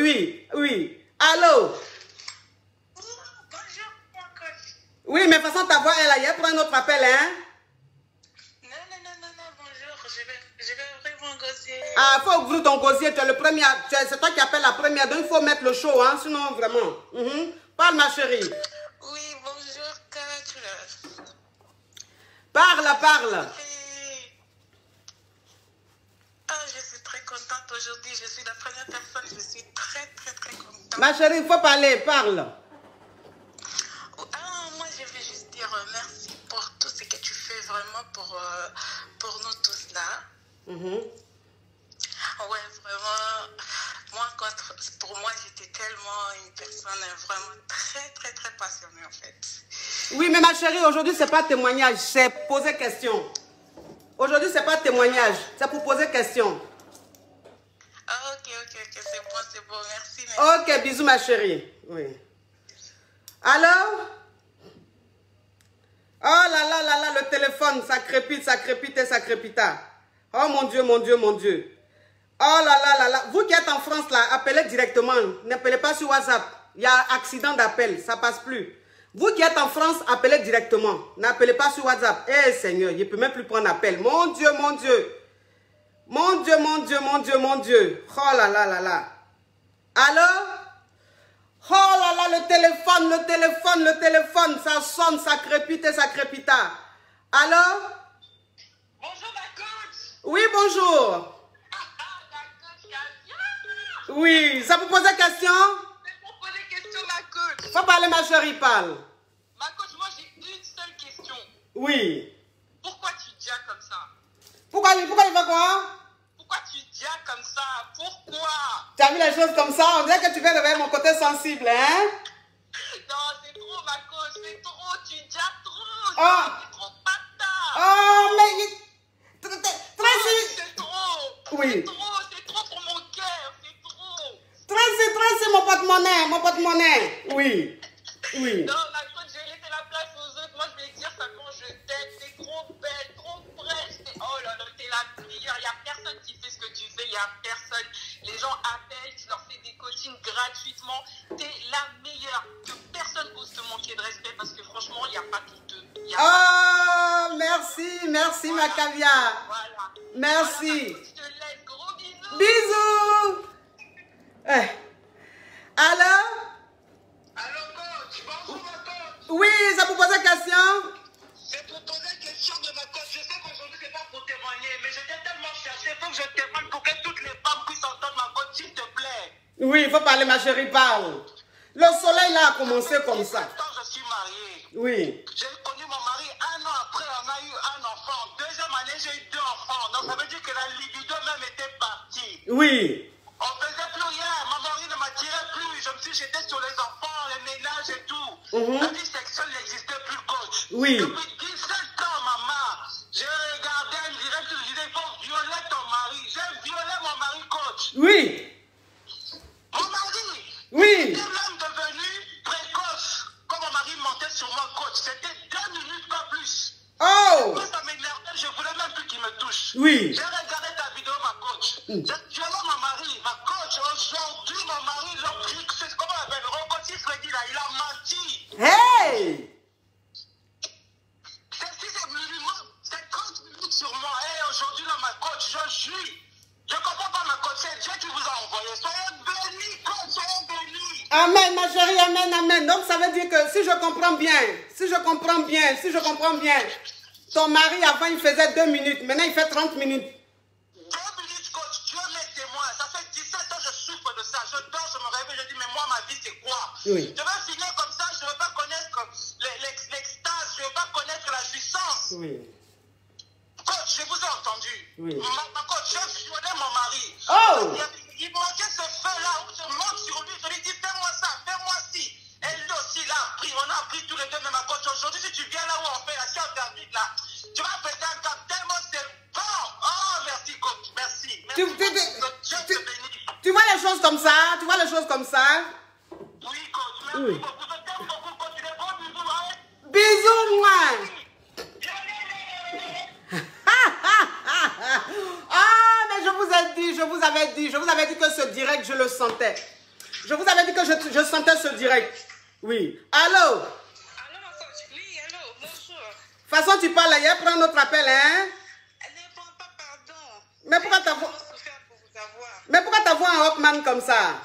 Oui, oui. Allô? Bonjour, mon coach. Oui, mais de toute façon, ta voix est là. Il y a pour un autre appel, hein? Non, bonjour. Je vais ouvrir mon gosier. Ah, il faut ouvrir ton gosier. Tu es le premier. C'est toi qui appelles la première. Donc, il faut mettre le show, hein? Sinon, vraiment. Parle, ma chérie. Oui, bonjour, coach. Parle. Je suis très contente aujourd'hui. Je suis la première personne. Je suis très contente. Ma chérie, il faut parler. Parle. Moi, je veux juste dire merci pour tout ce que tu fais vraiment pour nous tous là. Ouais, vraiment. Pour moi, j'étais tellement une personne vraiment très passionnée en fait. Oui, mais ma chérie, aujourd'hui, c'est pas témoignage. C'est poser question. Aujourd'hui, c'est pas témoignage. C'est pour poser question. Ah, ok. C'est bon. Merci. Ok, bisous, ma chérie. Oui. Alors? Oh là, le téléphone, ça crépite et ça crépita. Oh mon Dieu. Oh là. Vous qui êtes en France, là, appelez directement. N'appelez pas sur WhatsApp. Il y a accident d'appel, ça passe plus. Vous qui êtes en France, appelez directement. N'appelez pas sur WhatsApp. Eh Seigneur, je ne peux même plus prendre appel. Mon Dieu. Mon Dieu. Oh là. Alors? Oh là, le téléphone, ça sonne, ça crépite et ça crépita. Alors? Bonjour, ma coach. Oui, bonjour. Ma coach, bien. Oui, ça vous pose des questions? C'est pour poser question, ma coach. Faut parler, ma chérie, parle. Ma coach, moi j'ai une seule question. Oui. Pourquoi tu dis comme ça? Pourquoi il fait quoi? Pourquoi tu dis comme ça? Pourquoi? Tu as vu les choses comme ça? On dirait que tu viens réveiller mon côté sensible, hein? Non, c'est trop, ma coach, c'est trop, tu dis trop. Oh. C'est trop patate. Oh, mais... C'est trop. Oui. C'est trop pour mon cœur, c'est trop. Tracy, mon porte-monnaie. Oui. Non, ma coach, je vais laisser la place aux autres. Moi, je vais dire ça quand je t'aime. T'es trop belle, trop fraîche. Oh là là, t'es la meilleure. Il n'y a personne qui fait ce que tu fais. Il n'y a personne. Les gens appellent, tu leur fais des coachings gratuitement. T'es la meilleure. Que personne n'ose te manquer de respect parce que franchement, il n'y a pas qui te... Oh, merci, voilà. Ma caviar. Voilà. Merci. Voilà, je te laisse. Gros bisous. Bisous. Alors? Allô, coach. Bonjour, ma coach. Oui, ça vous pose une question? C'est pour poser une question de ma coach. Je sais qu'aujourd'hui, c'est pas pour témoigner, mais je t'ai tellement cherché. Il faut que je témoigne pour que toutes les femmes puissent entendre ma coach, s'il te plaît. Oui, il faut parler, ma chérie, parle. Le soleil, là, a commencé comme ça. Je suis mariée. Oui. J'ai connu mon mari 1 an après, on a eu un enfant. Deuxième année, j'ai eu 2 enfants. Donc, ça veut dire que la libido même était partie. Oui. On ne faisait plus rien. Mon mari ne m'attirait plus. Je me suis jeté sur les enfants, les ménages et tout. La vie sexuelle n'existait plus, coach. Oui. Depuis 17 ans, maman, j'ai regardé un direct, je disais, il faut violer ton mari. J'ai violé mon mari, coach. Oui. Mon mari. Oui. J'étais même devenu précoce. Quand mon mari montait sur moi, coach, c'était 2 minutes, pas plus. Oh. Quand ça m'énervait, je voulais même plus qu'il me touche. Oui. J'ai regardé ta vidéo, ma coach. J'ai violé mon mari. Ma coach, aujourd'hui, mon mari, c'est comment on appelle, Robotis Freddy, là, il a menti. Hey. C'est 30 minutes sur moi. Et aujourd'hui, là, ma coach, je suis. Je ne comprends pas, ma coach. C'est Dieu qui vous a envoyé. Soyez bénis, coach, soyez bénis. Amen, ma chérie, amen. Donc, ça veut dire que si je comprends bien, ton mari, avant, il faisait 2 minutes. Maintenant, il fait 30 minutes. 2 minutes, coach. Dieu m'est témoin. Ça fait 17 ans que je souffre de ça. Je dors, je me réveille, je dis, mais moi, ma vie, c'est quoi? Oui. Je vais finir comme ça. Je ne veux pas connaître l'extase. Je ne veux pas connaître la jouissance. Oui. Coach, je vous ai entendu. Oui. Ma coach, j'ai violé mon mari. Oh. Il manquait ce feu-là où je monte sur lui. Je lui dis, fais-moi ça, fais-moi ci. Et lui aussi, il a appris. On a appris tous les deux. Mais ma coach, aujourd'hui, si tu viens là où on fait la science d'arbitre, là, tu vas péter un cap tellement c'est bon. Oh, merci, coach. Merci. Tu vois les choses comme ça? Oui, coach. Merci beaucoup. Je t'aime beaucoup, coach. Des gros bisous, hein? Bisous, moi. Ah, mais je vous avais dit que ce direct, je le sentais. Je vous avais dit que je sentais ce direct. Oui. Allô? Allô, ma coach? Oui, allô, bonjour. De toute façon, tu parles, il prend notre appel, hein? Ne prends pas pardon. Mais pourquoi ta voix... Mais pourquoi ta voix en Hawkman comme ça?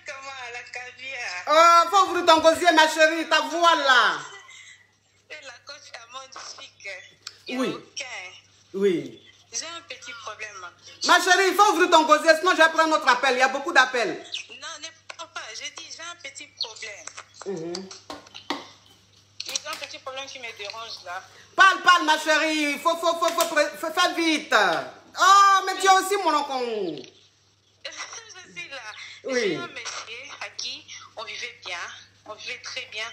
Comment, la caviar? Oh, faut ouvrir ton gosier, ma chérie, ta voix là. Et la coach est magnifique. Oui. Okay. Oui. J'ai un petit problème. Ma chérie, il faut ouvrir ton gosier, sinon je vais prendre notre appel. Il y a beaucoup d'appels. Non, ne prends pas. J'ai dit, j'ai un petit problème. J'ai un petit problème qui me dérange là. Parle, ma chérie. Il faut faire vite. Oh, mais tu es aussi mon oncle. Je suis là. Oui. J'ai un monsieur à qui on vivait bien. On vivait très bien.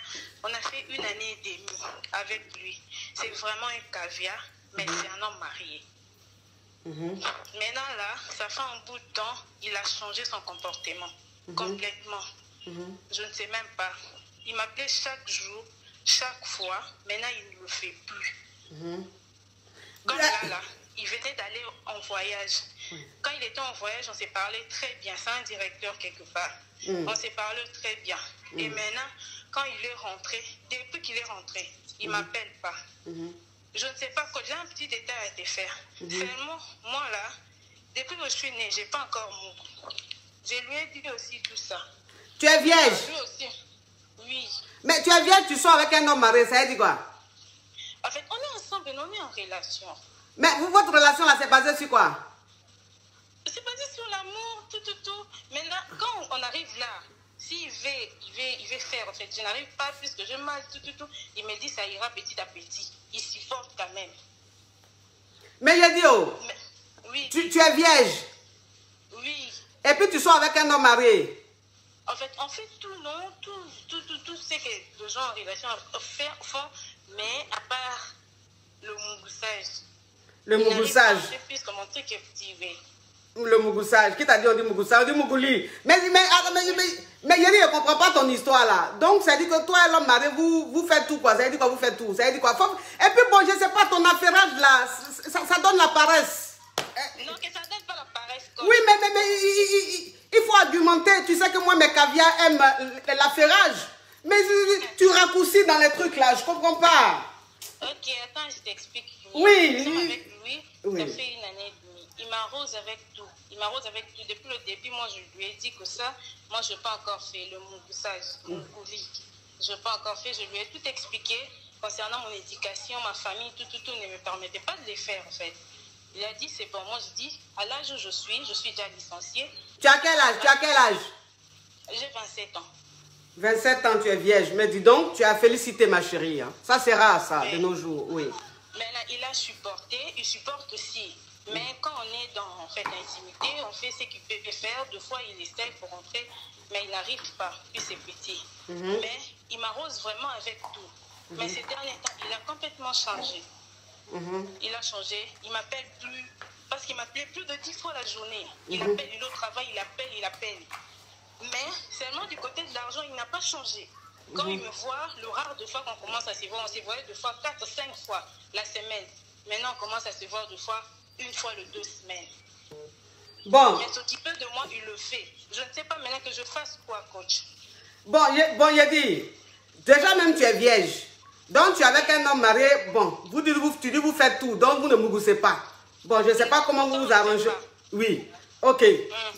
On a fait 1 année et demie avec lui. C'est vraiment un caviar, mais c'est un homme marié. Maintenant là, ça fait un bout de temps, il a changé son comportement. Complètement. Je ne sais même pas. Il m'appelait chaque jour, chaque fois. Maintenant, il ne le fait plus. Comme là, il venait d'aller en voyage. Quand il était en voyage, on s'est parlé très bien. C'est un directeur quelque part. On s'est parlé très bien. Et maintenant, quand il est rentré, depuis qu'il est rentré, il ne m'appelle pas. Je ne sais pas, j'ai un petit détail à te faire. Seulement, moi là, depuis que je suis née, je n'ai pas encore mouru. Je lui ai dit aussi tout ça. Tu es vierge? Lui aussi. Oui. Mais tu es vierge, tu sors avec un homme marié, ça veut dire quoi? En fait, on est ensemble, on est en relation. Mais votre relation là, c'est basé sur quoi? C'est basé sur l'amour, tout. Maintenant, quand on arrive là, s'il veut faire, en fait, je n'arrive pas puisque je mange, tout. Il me dit ça ira petit à petit. Il supporte quand même. Mais il dit, oh, oui. Tu es vierge. Oui. Et puis tu sors avec un homme marié. En fait, on fait tout, non? Tout ce que les gens en relation font, mais à part le mougoussage. Le mougoussage. Puisque mon truc est activé. Le mougoussage. Qui t'a dit on dit mougoussage? On dit mougouli. Mais Yeri, je ne comprends pas ton histoire là. Donc, ça dit que toi et l'homme marié, vous faites tout quoi? Ça dit quoi? Vous faites tout. Ça dit quoi? Et puis bon, je ne sais pas, ton affairage là, ça donne la paresse. Non, que ça donne pas la paresse. Oui, mais il faut argumenter. Tu sais que moi, mes caviars aiment l'affairage. Mais tu raccourcis dans les trucs là, je ne comprends pas. Ok, attends, je t'explique. Oui. Nous sommes avec lui, Oui. ça fait 1 année et demie. Il m'arrose avec tout. Depuis le début, moi, je lui ai dit que ça, moi, je n'ai pas encore fait le mougoussage, mon coulis. Je n'ai pas encore fait, je lui ai tout expliqué concernant mon éducation, ma famille, tout ne me permettait pas de les faire, en fait. Il a dit, c'est bon. Moi, je dis, à l'âge où je suis déjà licenciée. Tu as quel âge? J'ai 27 ans. 27 ans, tu es vierge. Mais dis donc, tu as félicité ma chérie. Hein. Ça, c'est rare, ça, de nos jours, oui. Mais là, il a supporté, il supporte aussi. Mais quand on est dans l'intimité, on fait ce qu'il peut faire. 2 fois, il essaie pour rentrer, mais il n'arrive pas, puis c'est petit. Mais il m'arrose vraiment avec tout. Mais ces derniers temps, il a complètement changé. Il a changé, il m'appelle plus, parce qu'il m'appelait plus de 10 fois la journée. Il appelle, il est au travail, il appelle. Mais seulement du côté de l'argent, il n'a pas changé. Quand il me voit, le rare de fois qu'on commence à se voir, on se voyait 2 fois, 4, 5 fois la semaine. Maintenant, on commence à se voir 2 fois, 1 fois les 2 semaines. Bon. Mais s'occuper de moi, il le fait. Je ne sais pas maintenant que je fasse quoi, coach. Bon, Yedi, déjà même tu es vierge. Donc tu es avec un homme marié, bon, tu dis vous faites tout, donc vous ne mougoussez pas. Bon, je ne sais pas comment vous vous arrangez. Oui, ok.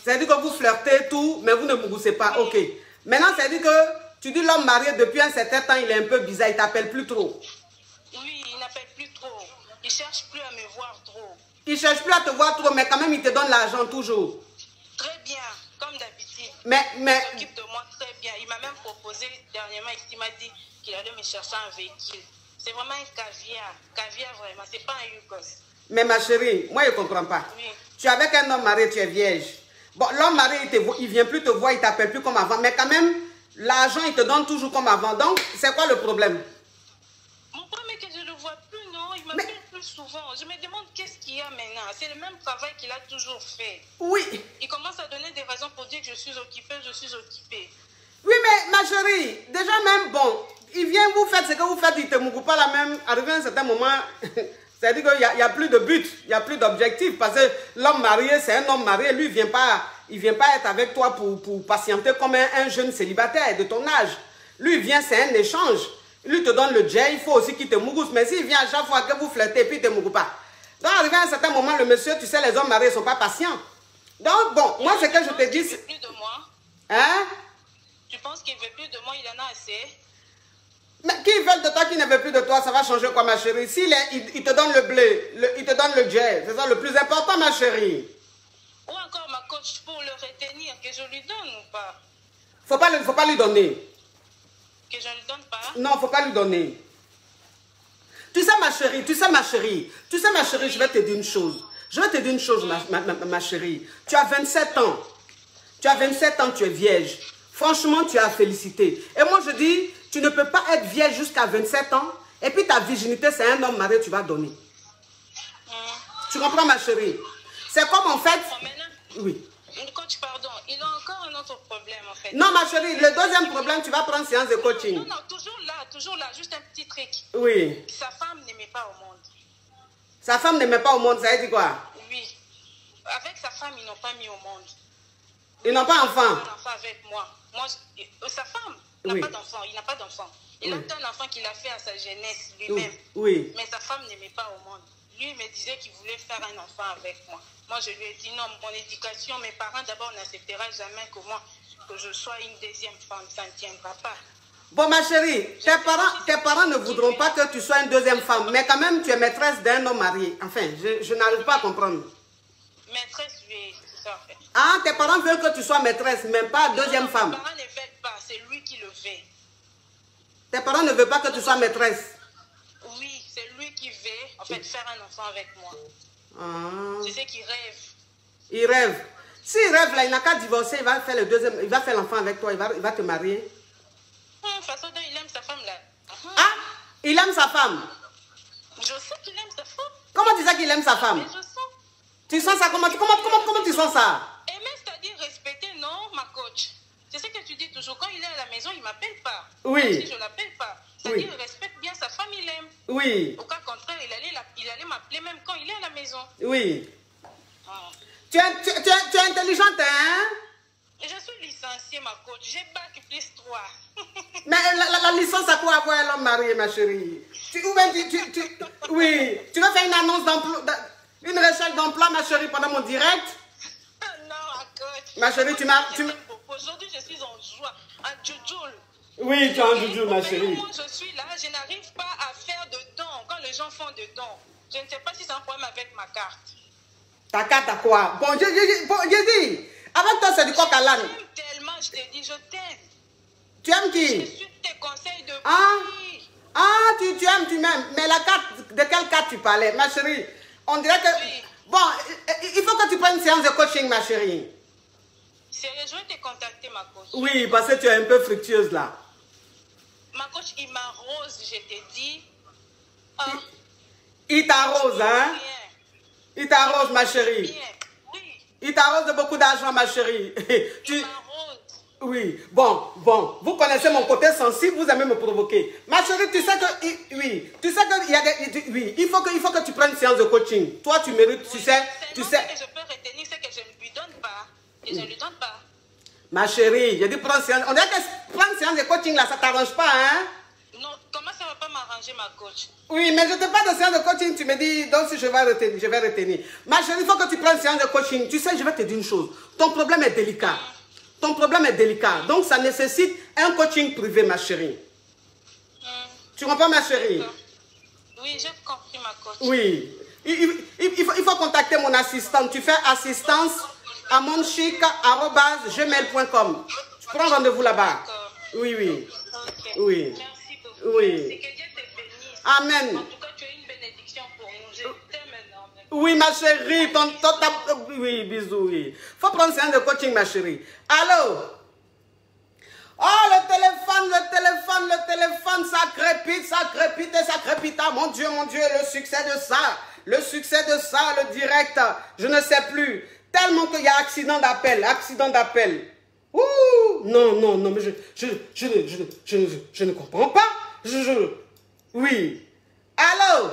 C'est-à-dire que vous flirtez tout, mais vous ne mougoussez pas, ok. Maintenant, c'est-à-dire que tu dis l'homme marié depuis un certain temps, il est un peu bizarre, il ne t'appelle plus trop. Oui, il n'appelle plus trop. Il ne cherche plus à me voir trop. Il ne cherche plus à te voir trop, mais quand même, il te donne l'argent toujours. Très bien, comme d'habitude. Mais... Il s'occupe de moi très bien. Il m'a même proposé dernièrement, il m'a dit qu'il allait me chercher un véhicule. C'est vraiment un caviar. Caviar vraiment, c'est pas un Yukos. Mais ma chérie, moi je ne comprends pas. Oui. Tu es avec un homme marié, tu es vierge. Bon, l'homme marié, il ne vient plus te voir, il ne t'appelle plus comme avant. Mais quand même, l'argent, il te donne toujours comme avant. Donc, c'est quoi le problème? Mon problème est que je ne le vois plus, non. Il m'appelle plus souvent. Je me demande qu'est-ce qu'il y a maintenant. C'est le même travail qu'il a toujours fait. Oui. Il commence à donner des raisons pour dire que je suis occupée. Oui, mais ma chérie, déjà même, bon, il vient, vous faites ce que vous faites, il ne te mougue pas la même. Arrivé à un certain moment, c'est-à-dire qu'il n'y a plus de but, il n'y a plus d'objectif. Parce que l'homme marié, c'est un homme marié, lui, il ne vient pas Il ne vient pas être avec toi pour patienter comme un jeune célibataire de ton âge. Lui, il vient, c'est un échange. Lui te donne le jet, il faut aussi qu'il te mougousse. Mais s'il vient à chaque fois que vous flirtez, puis il ne te mougoue pas. Donc, arrivé à un certain moment, le monsieur, tu sais, les hommes mariés ne sont pas patients. Donc, bon, moi, ce que je te dis... Il ne veut plus de moi. Hein? Tu penses qu'il ne veut plus de moi, il en a assez? Mais qui veut de toi, qui ne veut plus de toi, ça va changer quoi, ma chérie? S'il il te donne le blé, il te donne le jet, c'est ça le plus important, ma chérie. Ou encore ma coach pour le retenir, que je lui donne ou pas? Faut pas lui donner. Que je ne lui donne pas? Non, faut pas lui donner. Tu sais, ma chérie, je vais te dire une chose. Je vais te dire une chose, ma chérie. Tu as 27 ans. Tu as 27 ans, tu es vierge. Franchement, tu as à féliciter. Et moi, je dis, tu ne peux pas être vierge jusqu'à 27 ans. Et puis ta virginité, c'est un homme marié, tu vas donner. Tu comprends, ma chérie? C'est comme en fait... Oui. Coach, pardon, il a encore un autre problème en fait. Non, ma chérie, le deuxième problème, tu vas prendre séance de coaching. Non, toujours là, juste un petit truc. Oui. Sa femme n'aimait pas au monde. Sa femme n'aimait pas au monde, ça veut dire quoi? Oui. Avec sa femme, ils n'ont pas mis au monde. Ils n'ont pas enfant. Il a un enfant avec moi. Sa femme n'a pas d'enfant, il n'a pas d'enfant. Il a un enfant qu'il a fait à sa jeunesse lui-même. Oui. Mais sa femme n'aimait pas au monde. Lui, il me disait qu'il voulait faire un enfant avec moi. Moi, je lui ai dit non, mon éducation, mes parents d'abord n'acceptera jamais que je sois une deuxième femme. Ça ne tiendra pas. Bon, ma chérie, tes parents ne voudront pas que tu sois une deuxième femme, mais quand même, tu es maîtresse d'un homme marié. Enfin, je n'arrive pas à comprendre. Maîtresse, oui, c'est ça en fait. Ah, tes parents veulent que tu sois maîtresse, même pas deuxième femme. Mes parents ne veulent pas, c'est lui qui le veut. Tes parents ne veulent pas que tu sois maîtresse. Oui, c'est lui qui veut, en fait, faire un enfant avec moi. Ah. C'est ce qu'il rêve. Il rêve. S'il rêve, là, il n'a qu'à divorcer, il va faire le deuxième, il va faire l'enfant avec toi, il va te marier. De toute façon, il aime sa femme, là. Ah, il aime sa femme. Je sais qu'il aime sa femme. Comment tu sais qu'il aime sa femme? Mais je sens. Tu sens ça? Comment tu sens ça? Aimer, c'est-à-dire respecter, non, ma coach. C'est ce que tu dis toujours. Quand il est à la maison, il ne m'appelle pas. Oui. Même si je ne l'appelle pas. C'est-à-dire qu'il respecte bien sa femme, il aime. Oui. Au cas contraire, il allait m'appeler même quand il est à la maison. Oui. Tu es intelligente, hein? Et je suis licenciée, ma coach. J'ai bac plus 3. Mais la licence à quoi avoir l'homme marié, ma chérie? Oui. Tu veux faire une annonce d'emploi, une recherche d'emploi, ma chérie, pendant mon direct? Non, ma coach. Ma chérie, tu m'as... Aujourd'hui, je suis en joie, en djoujoul. Oui, tu es en djoujoul, ma chérie. Moi, je suis là, je n'arrive pas à faire de dons. Quand les gens font de dons, je ne sais pas si c'est un problème avec ma carte. Ta carte à quoi? Bon, j'ai dit, avec toi, c'est du coq à l'âne. Je t'aime tellement, je te dis, je t'aime. Tu aimes qui? Je suis tes conseils de vie. Ah, tu aimes, tu m'aimes. Mais la carte, de quelle carte tu parlais, ma chérie? On dirait que... Oui. Bon, il faut que tu prennes une séance de coaching, ma chérie. Sérieux, je vais te contacter, ma coach. Oui, parce que tu es un peu fructueuse, là. Ma coach, il m'arrose, je te dis. Il t'arrose, hein? Bien. Il t'arrose, ma chérie. Bien, oui. Il t'arrose de beaucoup d'argent, ma chérie. Il m'arrose. Oui, bon, vous connaissez mon côté sensible, vous aimez me provoquer. Ma chérie, tu sais que, oui, tu sais que, oui, il faut que tu prennes une séance de coaching. Toi, tu mérites, oui, tu sais. Que je peux retenir ce que je ne lui donne pas. Et je ne lui donne pas. Ma chérie, j'ai dit prendre séance. On dirait que prendre séance de coaching là, ça ne t'arrange pas, hein? Non, comment ça ne va pas m'arranger, ma coach? Oui, mais je te parle de séance de coaching, tu me dis, donc si je vais retenir. Ma chérie, il faut que tu prennes séance de coaching. Tu sais, je vais te dire une chose. Ton problème est délicat. Ton problème est délicat. Donc, ça nécessite un coaching privé, ma chérie. Tu comprends, ma chérie? Oui, j'ai compris, ma coach. Oui. Il faut contacter mon assistante. Tu fais assistance à monchic@gmail.com. Tu prends rendez-vous là-bas. Oui, oui. Okay. Oui. Merci beaucoup. Oui. Merci, que Dieu te bénisse. Amen. En tout cas, tu es une bénédiction pour nous. Je t'aime énormément. Oui, ma chérie. Oui, bisous, oui. Faut prendre séance de coaching, ma chérie. Allô? Oh, le téléphone, ça crépite et ça crépite. Ah, mon Dieu, le succès de ça, le direct, je ne sais plus. Tellement qu'il y a accident d'appel. Ouh, non, mais je ne comprends pas. Oui. Allô?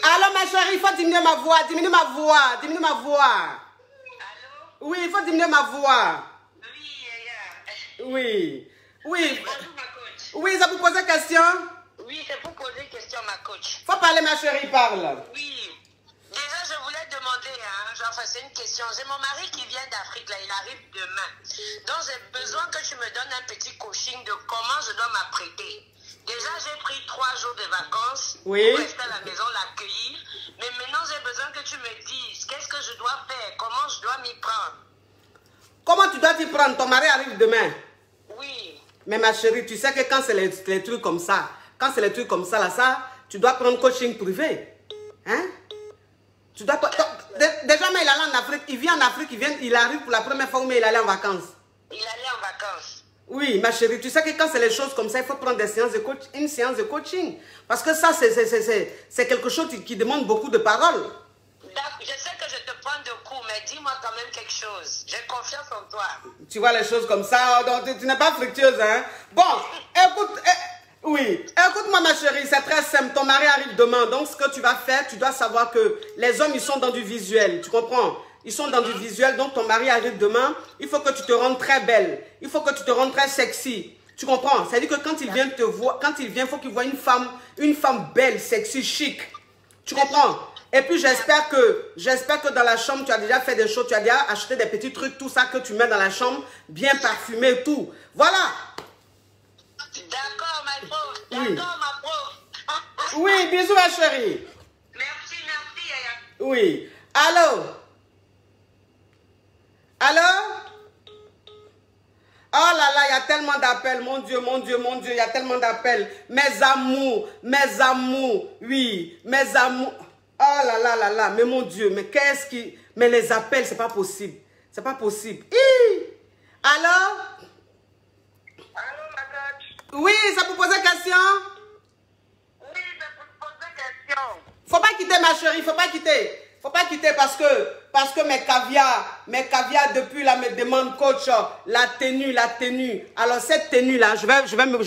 Allô, ma chérie, il faut diminuer ma voix. Diminue ma voix. Diminue ma voix. Allô? Oui, il faut diminuer ma voix. Oui, Yaya. Oui. Oui. Bonjour, ma coach. Oui, ça vous pose une question? Oui, c'est pour poser une question, ma coach. Faut parler, ma chérie, parle. Oui. Déjà, je voulais demander, hein, genre, c'est une question. J'ai mon mari qui vient d'Afrique, là, il arrive demain. Donc, j'ai besoin que tu me donnes un petit coaching de comment je dois m'apprêter. Déjà, j'ai pris 3 jours de vacances pour rester à la maison, l'accueillir. Mais maintenant, j'ai besoin que tu me dises qu'est-ce que je dois faire, comment je dois m'y prendre. Comment tu dois t'y prendre? Ton mari arrive demain. Oui. Mais ma chérie, tu sais que quand c'est les trucs comme ça, là, ça, tu dois prendre coaching privé. Hein? Tu dois pas... Déjà, mais il allait en Afrique. Il vient en Afrique, il arrive pour la première fois, mais il allait en vacances. Il allait en vacances. Oui, ma chérie, tu sais que quand c'est les choses comme ça, il faut prendre des séances de une séance de coaching. Parce que ça, c'est quelque chose qui demande beaucoup de paroles. Je sais que je te prends de coups, mais dis-moi quand même quelque chose. J'ai confiance en toi. Tu vois les choses comme ça, donc tu n'es pas fructueuse, hein? Bon, écoute... Oui, écoute-moi ma chérie, c'est très simple, ton mari arrive demain, donc ce que tu vas faire, tu dois savoir que les hommes, ils sont dans du visuel, tu comprends? Ils sont dans du visuel, donc ton mari arrive demain, il faut que tu te rendes très belle, il faut que tu te rendes très sexy, tu comprends? C'est-à-dire que quand il vient te voir, il faut qu'il voit une femme belle, sexy, chic, tu comprends? Et puis j'espère que dans la chambre, tu as déjà fait des choses, tu as déjà acheté des petits trucs, tout ça que tu mets dans la chambre, bien parfumé et tout, voilà! D'accord, ma pauvre. Oui. D'accord, ma pauvre. Oui, bisous ma chérie. Merci, Yaya. Oui. Allô? Allô? Oh là là, il y a tellement d'appels, mon Dieu, il y a tellement d'appels. Mes amours, oui, mes amours. Oh là là là là, mais mon Dieu, mais qu'est-ce qui... Mais les appels, c'est pas possible. C'est pas possible. Hi! Allô? Allô, ma coach? Oui, ça vous pose une question? Oui, je peux te poser une question. Faut pas quitter ma chérie, faut pas quitter. Faut pas quitter parce que mes caviars depuis là me demandent coach la tenue. Alors cette tenue là, je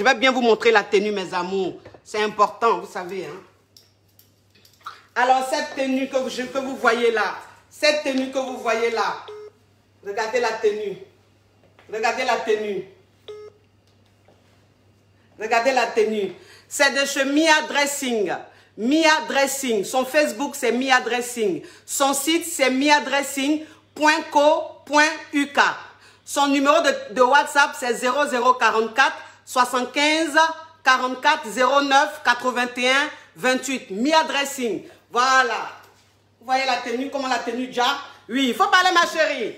vais bien vous montrer la tenue mes amours. C'est important, vous savez hein. Alors cette tenue que vous voyez là, regardez la tenue. Regardez la tenue. Regardez la tenue. C'est de chez Mia Dressing. Mia Dressing. Son Facebook, c'est Mia Dressing. Son site, c'est miadressing.co.uk. Son numéro de WhatsApp, c'est 0044 75 44 09 81 28. Mia Dressing. Voilà. Vous voyez la tenue, comment la tenue déjà? Oui, il faut parler ma chérie.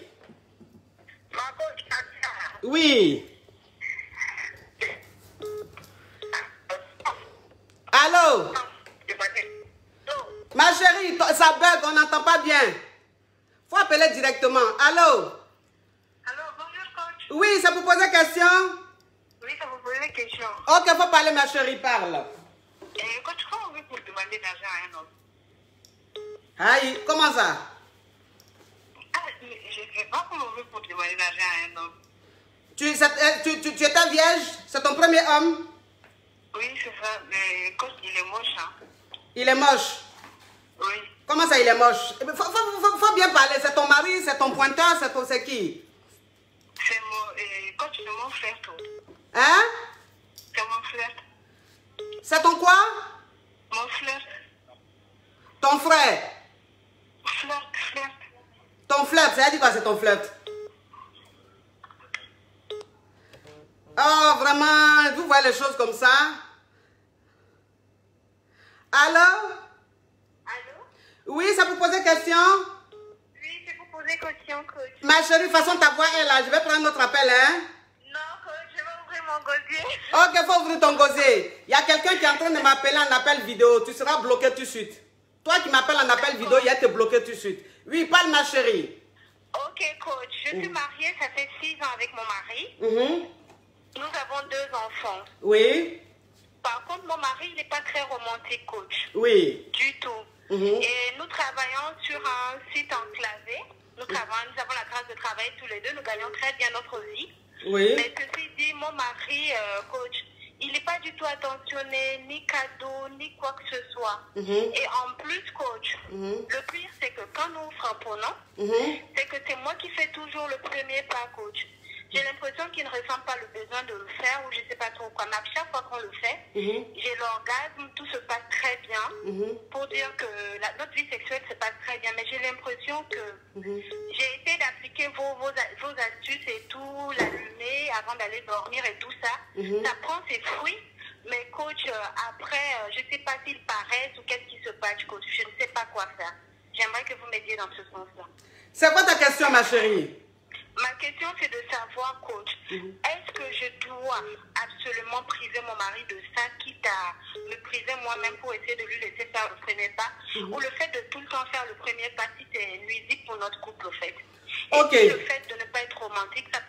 Ma coach, Oui. Allô? Ma chérie, ça bug, on n'entend pas bien. Faut appeler directement. Allô? Allô, bonjour coach. Oui, ça vous pose une question? Oui, ça vous pose une question. Ok, faut parler ma chérie, parle. Coach, comment on veut pour demander d'argent à un homme? Aïe, comment ça? Ah, je ne sais pas comment on veut pour demander d'argent à un homme. Tu étais vierge? C'est ton premier homme? Oui, c'est ça. Mais coach, il est moche, hein? Il est moche. Oui. Comment ça, il est moche? Faut bien parler. C'est ton mari, c'est ton pointeur, c'est qui? C'est mon... coach, c'est mon frère, tout. Hein? C'est mon frère. C'est ton quoi? Mon frère. Ton frère? Flirt. Ton flirt, ça veut dire quoi, c'est ton flirt? Oh, vraiment, vous voyez les choses comme ça? Allô? Allô? Oui, ça vous pose une question? Oui, c'est pour poser une question, coach. Ma chérie, de toute façon, ta voix est là. Je vais prendre notre appel, hein? Non, coach, je vais ouvrir mon gosier. Ok, il faut ouvrir ton gosier. Il y a quelqu'un qui est en train de m'appeler en appel vidéo. Tu seras bloqué tout de suite. Toi qui m'appelles en appel vidéo, il y a te bloqué tout de suite. Oui, parle ma chérie. Ok, coach. Je suis mariée, ça fait 6 ans avec mon mari. Nous avons 2 enfants. Oui. Par contre, mon mari, il n'est pas très romantique, coach. Oui. Du tout. Et nous travaillons sur un site enclavé. Nous avons la grâce de travailler tous les deux. Nous gagnons très bien notre vie. Oui. Mais ceci dit, mon mari, coach, il n'est pas du tout attentionné, ni cadeau, ni quoi que ce soit. Et en plus, coach, le pire, c'est que quand nous frapponnons, c'est que c'est moi qui fais toujours le premier pas, coach. J'ai l'impression qu'il ne ressent pas le besoin de le faire, ou je ne sais pas trop quoi. Mais à chaque fois qu'on le fait, j'ai l'orgasme, tout se passe très bien. Pour dire que notre vie sexuelle se passe très bien. Mais j'ai l'impression que j'ai essayé d'appliquer vos astuces et tout, l'allumer avant d'aller dormir et tout ça. Ça prend ses fruits. Mais coach, après, je ne sais pas s'il paraît ou qu'est-ce qui se passe, coach. Je ne sais pas quoi faire. J'aimerais que vous m'aidiez dans ce sens-là. C'est quoi ta question, ma chérie? Ma question, c'est de savoir, coach, est-ce que je dois absolument priver mon mari de ça, quitte à me priver moi-même pour essayer de lui laisser faire le premier pas, ou le fait de tout le temps faire le premier pas, si c'est nuisible pour notre couple, au fait? Et le fait de ne pas être romantique, ça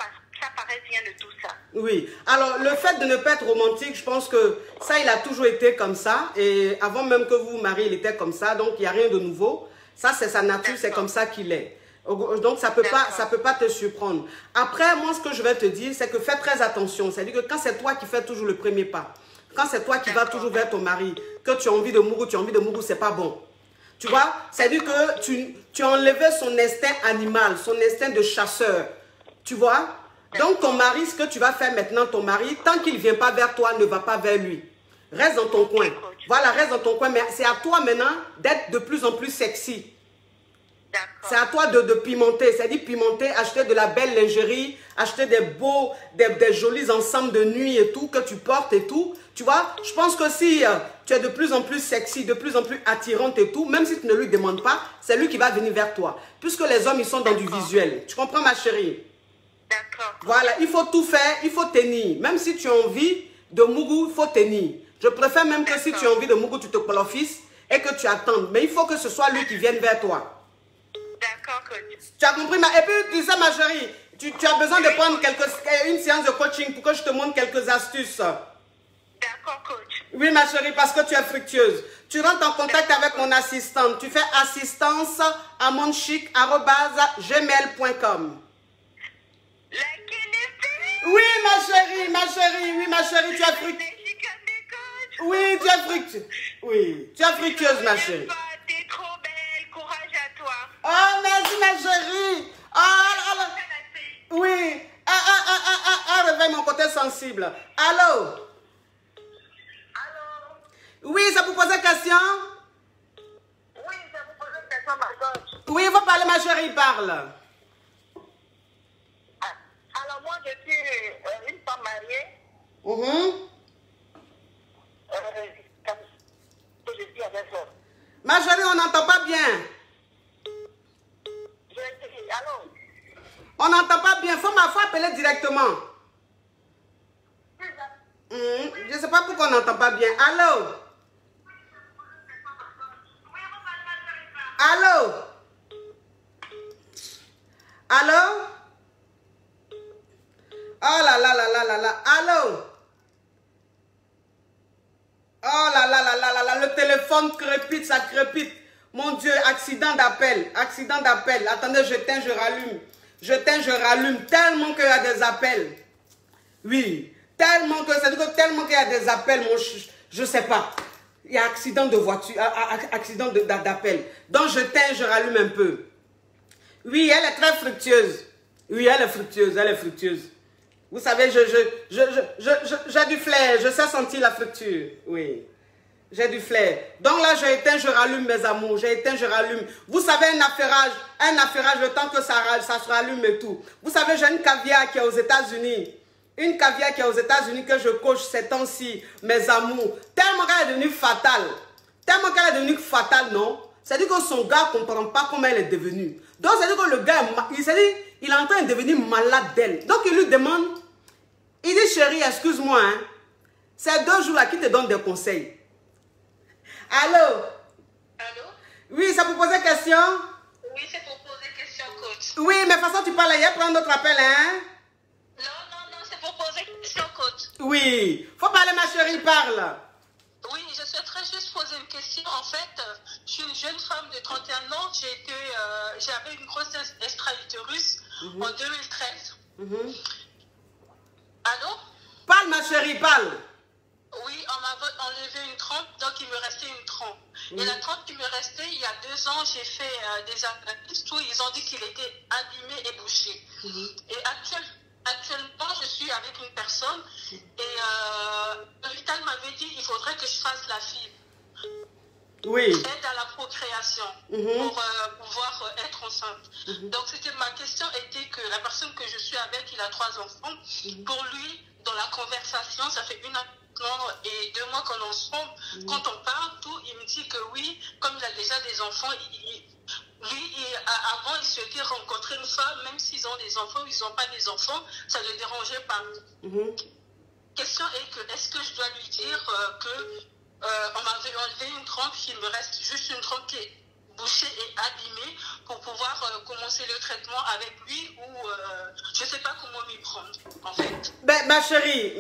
paraît rien de tout ça. Oui, alors le fait de ne pas être romantique, je pense que ça, il a toujours été comme ça, et avant même que vous vous mariez, il était comme ça, donc il n'y a rien de nouveau. Ça, c'est sa nature, c'est comme ça qu'il est. Donc, ça peut pas te surprendre. Après, moi, ce que je vais te dire, c'est que fais très attention. C'est-à-dire que quand c'est toi qui fais toujours le premier pas, quand c'est toi qui vas toujours vers ton mari, que tu as envie de mourir, c'est pas bon. Tu vois, c'est-à-dire que tu as enlevé son instinct animal, son instinct de chasseur. Tu vois? Donc, ton mari, ce que tu vas faire maintenant, ton mari, tant qu'il ne vient pas vers toi, ne va pas vers lui. Reste dans ton coin. Voilà, reste dans ton coin. Mais c'est à toi maintenant d'être de plus en plus sexy. C'est à toi de pimenter, c'est-à-dire pimenter, acheter de la belle lingerie, acheter des jolis ensembles de nuit et tout, que tu portes et tout. Tu vois, je pense que si tu es de plus en plus sexy, de plus en plus attirante et tout, même si tu ne lui demandes pas, c'est lui qui va venir vers toi. Puisque les hommes, ils sont dans du visuel. Tu comprends, ma chérie? D'accord. Voilà, il faut tout faire, il faut tenir. Même si tu as envie de Mougou, il faut tenir. Je préfère même que si tu as envie de Mougou, tu te qualifies et que tu attendes. Mais il faut que ce soit lui qui vienne vers toi. D'accord, coach. Tu as compris, et puis tu sais, ma chérie, tu as besoin de prendre une séance de coaching pour que je te montre quelques astuces. D'accord, coach. Oui, ma chérie, parce que tu es fructueuse. Tu rentres en contact avec mon assistante. Tu fais assistance@gmail.com. Oui, ma chérie, tu es fructueuse. Oui, tu es fructueuse. Oui, tu es fructueuse, ma chérie. T'es trop belle, courage à toi. Oh, merci, ma chérie. Oui. Réveille mon côté sensible. Allô? Oui, ça vous pose une question? Oui, ça vous pose une question, ma coach. Oui, il faut parler, ma chérie, parle. Alors, moi, je suis une femme mariée. Je suis avec elle. Ma chérie, on n'entend pas bien. Allô? On n'entend pas bien. Faut appeler directement. Je ne sais pas pourquoi on n'entend pas bien. Allô? Allô? Allô? Oh là là là là là là. Allô? Oh là là là là là là. Le téléphone crépite, ça crépite. Mon Dieu, accident d'appel. Accident d'appel. Attendez, je teins, je rallume. Je teins, je rallume. Tellement qu'il y a des appels. Oui. Tellement qu'il y a des appels, je ne sais pas. Il y a accident de voiture, accident d'appel. Donc je teins, je rallume un peu. Oui, elle est très fructueuse. Oui, elle est fructueuse. Vous savez, j'ai du flair, je sais sentir la fructure. Oui, j'ai du flair. Donc là, j'ai éteint, je rallume mes amours. J'ai éteint, je rallume. Vous savez, un affairage, le temps que ça se rallume et tout. Vous savez, j'ai une caviar qui est aux États-Unis. Une caviar qui est aux États-Unis que je coach ces temps-ci, mes amours. Tellement qu'elle est devenue fatale. Non? C'est-à-dire que son gars ne comprend pas comment elle est devenue. Donc, c'est-à-dire que le gars, il est en train de devenir malade d'elle. Donc, il lui demande, il dit, chérie, excuse-moi, hein, ces 2 jours-là qui te donnent des conseils. Allô? Allô? Oui, ça vous pose une question? Oui, c'est pour poser question, coach. Oui, mais de toute façon, tu parles, il y a plein d'autres appels, hein? Non, c'est pour poser question, coach. Oui, faut parler, ma chérie, parle. Oui, je souhaiterais juste poser une question. En fait, je suis une jeune femme de 31 ans. J'avais une grossesse extra-utérus en 2013. Allô? Parle, ma chérie, parle. enlevé une trompe, donc il me restait une trompe. Et la trompe qui me restait, il y a 2 ans, j'ai fait des analyses, tout, ils ont dit qu'il était abîmé et bouché. Et actuellement, je suis avec une personne et l'hôpital m'avait dit qu'il faudrait que je fasse la FIV. Oui. Aide à la procréation pour pouvoir être enceinte. Donc, ma question était que la personne que je suis avec, il a 3 enfants. Pour lui, dans la conversation, ça fait 1 an et 2 mois qu'on est ensemble. Quand on parle, tout, il me dit que oui, comme il a déjà des enfants, avant, il souhaitait rencontrer une femme, même s'ils ont des enfants ou ils n'ont pas des enfants, ça ne le dérangeait pas. Question est que, est-ce que je dois lui dire que on m'avait enlevé une trompe, qu'il me reste juste une trompe qui est bouchée et abîmée pour pouvoir commencer le traitement avec lui ou je ne sais pas comment m'y prendre en fait. Ben, ma chérie,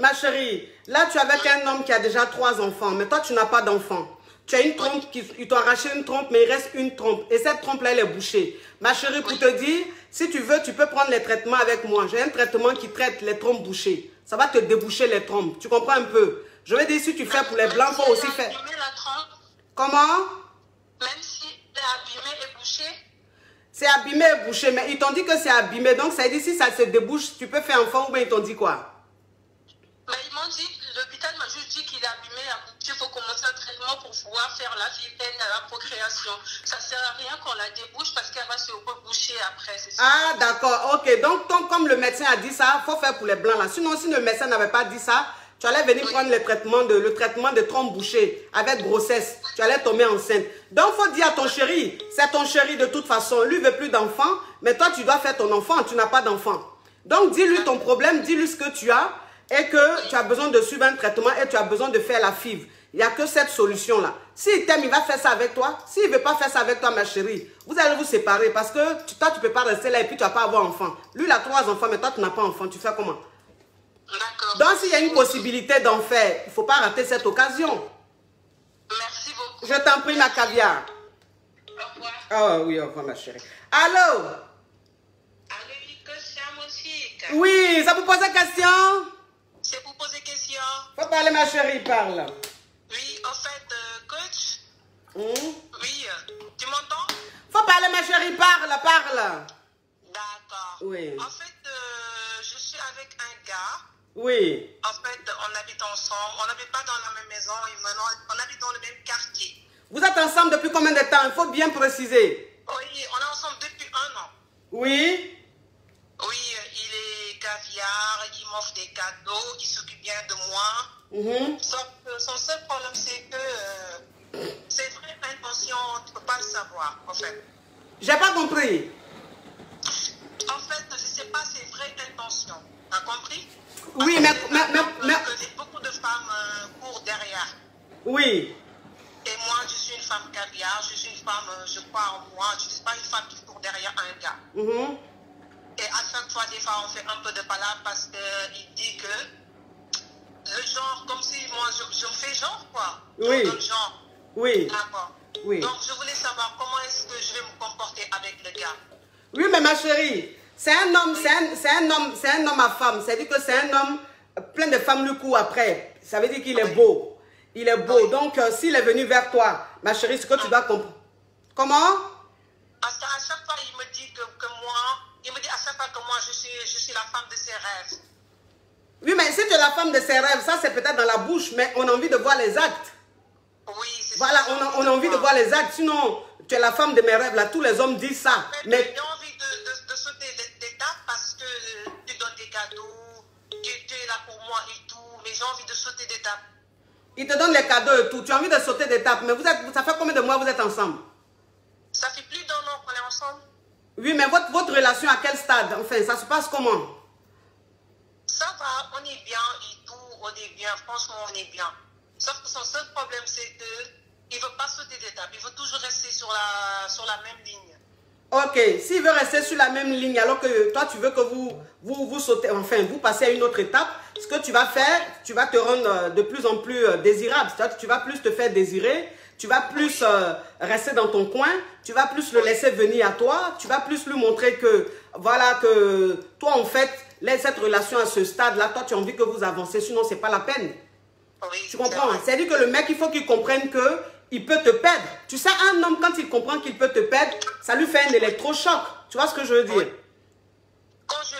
là tu es avec un homme qui a déjà 3 enfants, mais toi tu n'as pas d'enfants. Tu as une trompe, ils t'ont arraché une trompe, mais il reste une trompe. Et cette trompe-là, elle est bouchée. Ma chérie, pour te dire, si tu veux, tu peux prendre les traitements avec moi. J'ai un traitement qui traite les trompes bouchées. Ça va te déboucher les trompes. Tu comprends un peu? Je veux dire, si tu fais pour les blancs, il faut aussi faire... Comment? Même si c'est abîmé et bouché? C'est abîmé et bouché, mais ils t'ont dit que c'est abîmé. Donc, ça veut dire, si ça se débouche, tu peux faire enfant ou bien ils t'ont dit quoi? Mais ils m'ont dit, l'hôpital m'a juste dit qu'il est abîmé et bouché. Il faut commencer un traitement pour pouvoir faire la FIV, la procréation. Ça ne sert à rien qu'on la débouche parce qu'elle va se reboucher après. Ah, d'accord, ok. Donc, comme le médecin a dit ça, il faut faire pour les blancs là. Sinon, si le médecin n'avait pas dit ça, tu allais venir prendre le traitement de trompes bouchées avec grossesse. Tu allais tomber enceinte. Donc, il faut dire à ton chéri, c'est ton chéri de toute façon. Lui ne veut plus d'enfant, mais toi, tu dois faire ton enfant. Tu n'as pas d'enfant. Donc, dis-lui ton problème, dis-lui ce que tu as et que tu as besoin de suivre un traitement et tu as besoin de faire la FIV. Il n'y a que cette solution-là. S'il t'aime, il va faire ça avec toi. S'il ne veut pas faire ça avec toi, ma chérie, vous allez vous séparer parce que toi, tu ne peux pas rester là et puis tu ne vas pas avoir enfant. Lui, il a 3 enfants, mais toi, tu n'as pas enfant. Tu fais comment? D'accord. Donc, s'il y a une possibilité d'en faire, il ne faut pas rater cette occasion. Merci beaucoup. Je t'en prie, ma caviar. Au revoir. Oh oui, au revoir, ma chérie. Allô? Oui, ça vous pose une question? C'est pour poser question. Faut parler, ma chérie, parle. Oui, en fait, coach. Oui, tu m'entends? Faut parler, ma chérie, parle. D'accord. Oui. En fait, je suis avec un gars. Oui. En fait, on habite ensemble. On n'habite pas dans la même maison. Et maintenant, on habite dans le même quartier. Vous êtes ensemble depuis combien de temps? Il faut bien préciser. Oui, on est ensemble depuis 1 an. Oui. Oui, il est caviar, il m'offre des cadeaux, il s'occupe bien de moi. Son seul problème, c'est que ses vraies intentions, tu ne peux pas le savoir, en fait. J'ai pas compris. En fait, je ne sais pas ses vraies intentions. T'as compris? Oui, mais... Beaucoup de femmes courent derrière. Oui. Et moi, je suis une femme caviar, je suis une femme, je crois en moi, je ne suis pas une femme qui court derrière un gars. Et à chaque fois, des fois, on fait un peu de palabre parce qu'il dit que le genre, comme si moi, je fais genre, quoi. Oui. Dans le genre. Oui. D'accord. Oui. Donc, je voulais savoir comment est-ce que je vais me comporter avec le gars. Oui, mais ma chérie, c'est un homme, c'est un homme à femme. C'est-à-dire que c'est un homme, plein de femmes lui courent après. Ça veut dire qu'il est beau. Il est beau. Donc, s'il est venu vers toi, ma chérie, ce que tu dois comprendre. Comment? Parce qu'à chaque fois, il me dit que moi, il me dit à chaque fois que moi, je suis la femme de ses rêves. Oui, mais si tu es la femme de ses rêves, ça c'est peut-être dans la bouche, mais on a envie de voir les actes. Oui, c'est ça. Voilà, on a envie de voir les actes. Sinon, tu es la femme de mes rêves, là, tous les hommes disent ça. Mais j'ai envie de sauter d'étape parce que tu donnes des cadeaux, tu es là pour moi et tout, mais j'ai envie de sauter d'étape. Il te donne les cadeaux et tout, tu as envie de sauter d'étape, mais ça fait combien de mois vous êtes ensemble? Ça fait plus d'1 an qu'on est ensemble. Oui, mais votre relation à quel stade? Enfin, ça se passe comment? Ça va, on est bien et tout, on est bien, franchement on est bien. Sauf que son seul problème c'est qu'il ne veut pas sauter d'étape, il veut toujours rester sur la même ligne. Ok, s'il veut rester sur la même ligne alors que toi tu veux que vous sautez, enfin vous passez à une autre étape, ce que tu vas faire, tu vas te rendre de plus en plus désirable, tu vas plus te faire désirer, tu vas plus rester dans ton coin, tu vas plus le laisser venir à toi, tu vas plus lui montrer que, voilà, que toi en fait, cette relation à ce stade-là, toi tu as envie que vous avancez, sinon c'est pas la peine. Oui, tu comprends? C'est-à-dire que le mec, il faut qu'il comprenne qu'il peut te perdre. Tu sais, un homme, quand il comprend qu'il peut te perdre, ça lui fait un électrochoc. Tu vois ce que je veux dire? Oui. Quand je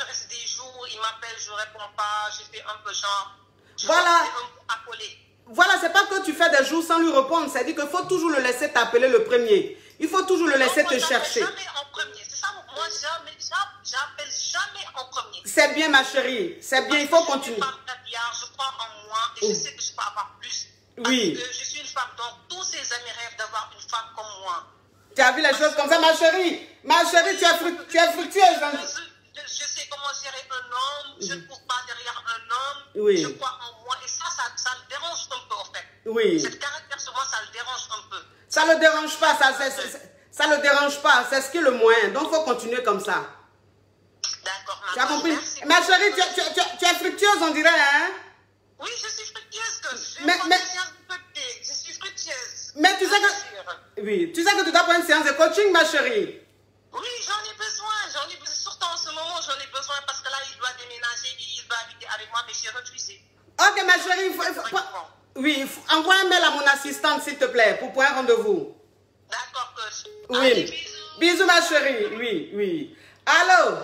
reste des jours, il m'appelle, je ne réponds pas, je fais un peu genre. Voilà. Appelé. Voilà, c'est pas que tu fais des jours sans lui répondre. C'est-à-dire qu'il faut toujours le laisser t'appeler le premier. Il faut toujours le laisser te chercher. Jamais en premier. C'est ça, moi, j'appelle jamais en premier. C'est bien, ma chérie. C'est bien, il faut continuer. Je crois en moi et je sais que je peux avoir plus. Oui. Parce que je suis une femme, donc tous ces amis rêvent d'avoir une femme comme moi. Tu as vu les choses comme ça, ma chérie? Ma chérie, tu es fructueuse. Je sais comment gérer un homme, je ne cours pas derrière un homme, oui. Je crois en moi et ça me dérange un peu en fait. Oui. Cette caractère sur moi, ça le dérange un peu. Ça ne le dérange pas, ça ne le dérange pas, c'est ce qui est le moyen, donc il faut continuer comme ça. D'accord, tu as compris? Merci. Ma chérie, tu es fructueuse, on dirait, hein? Oui, je suis fructueuse. Je suis fructueuse. Mais tu sais que... Oui, tu sais que tu dois prendre une séance de coaching, ma chérie. Oui, j'en ai besoin. Surtout en ce moment, j'en ai besoin parce que là, il doit déménager, il va habiter avec moi, mais j'ai refusé. Ok, ma chérie, oui, envoie un mail à mon assistante, s'il te plaît, pour prendre un rendez-vous. D'accord, coach. Oui. Allez, bisous. Bisous, ma chérie. Oui, oui. Allô?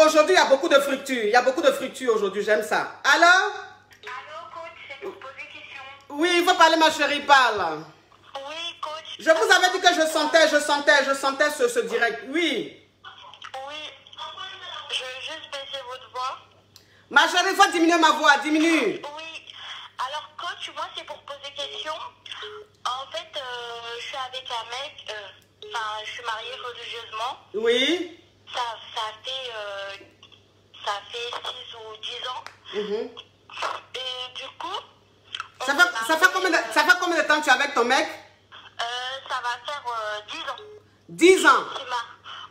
Aujourd'hui, il y a beaucoup de fructures. Il y a beaucoup de fructures aujourd'hui, j'aime ça. Allô? Allô, coach, c'est pour poser question. Oui, il faut parler, ma chérie, parle. Oui, coach. Je vous avais dit que je sentais ce direct. Oui. Oui. Je vais juste baisser votre voix. Ma chérie, il faut diminuer ma voix, diminue. Oui. Alors, coach, moi, c'est pour poser question. En fait, je suis avec un mec, je suis mariée religieusement. Oui. Ça fait 6 ou 10 ans. Et du coup... Ça fait combien de temps tu es avec ton mec? Ça va faire 10 ans. 10 ans?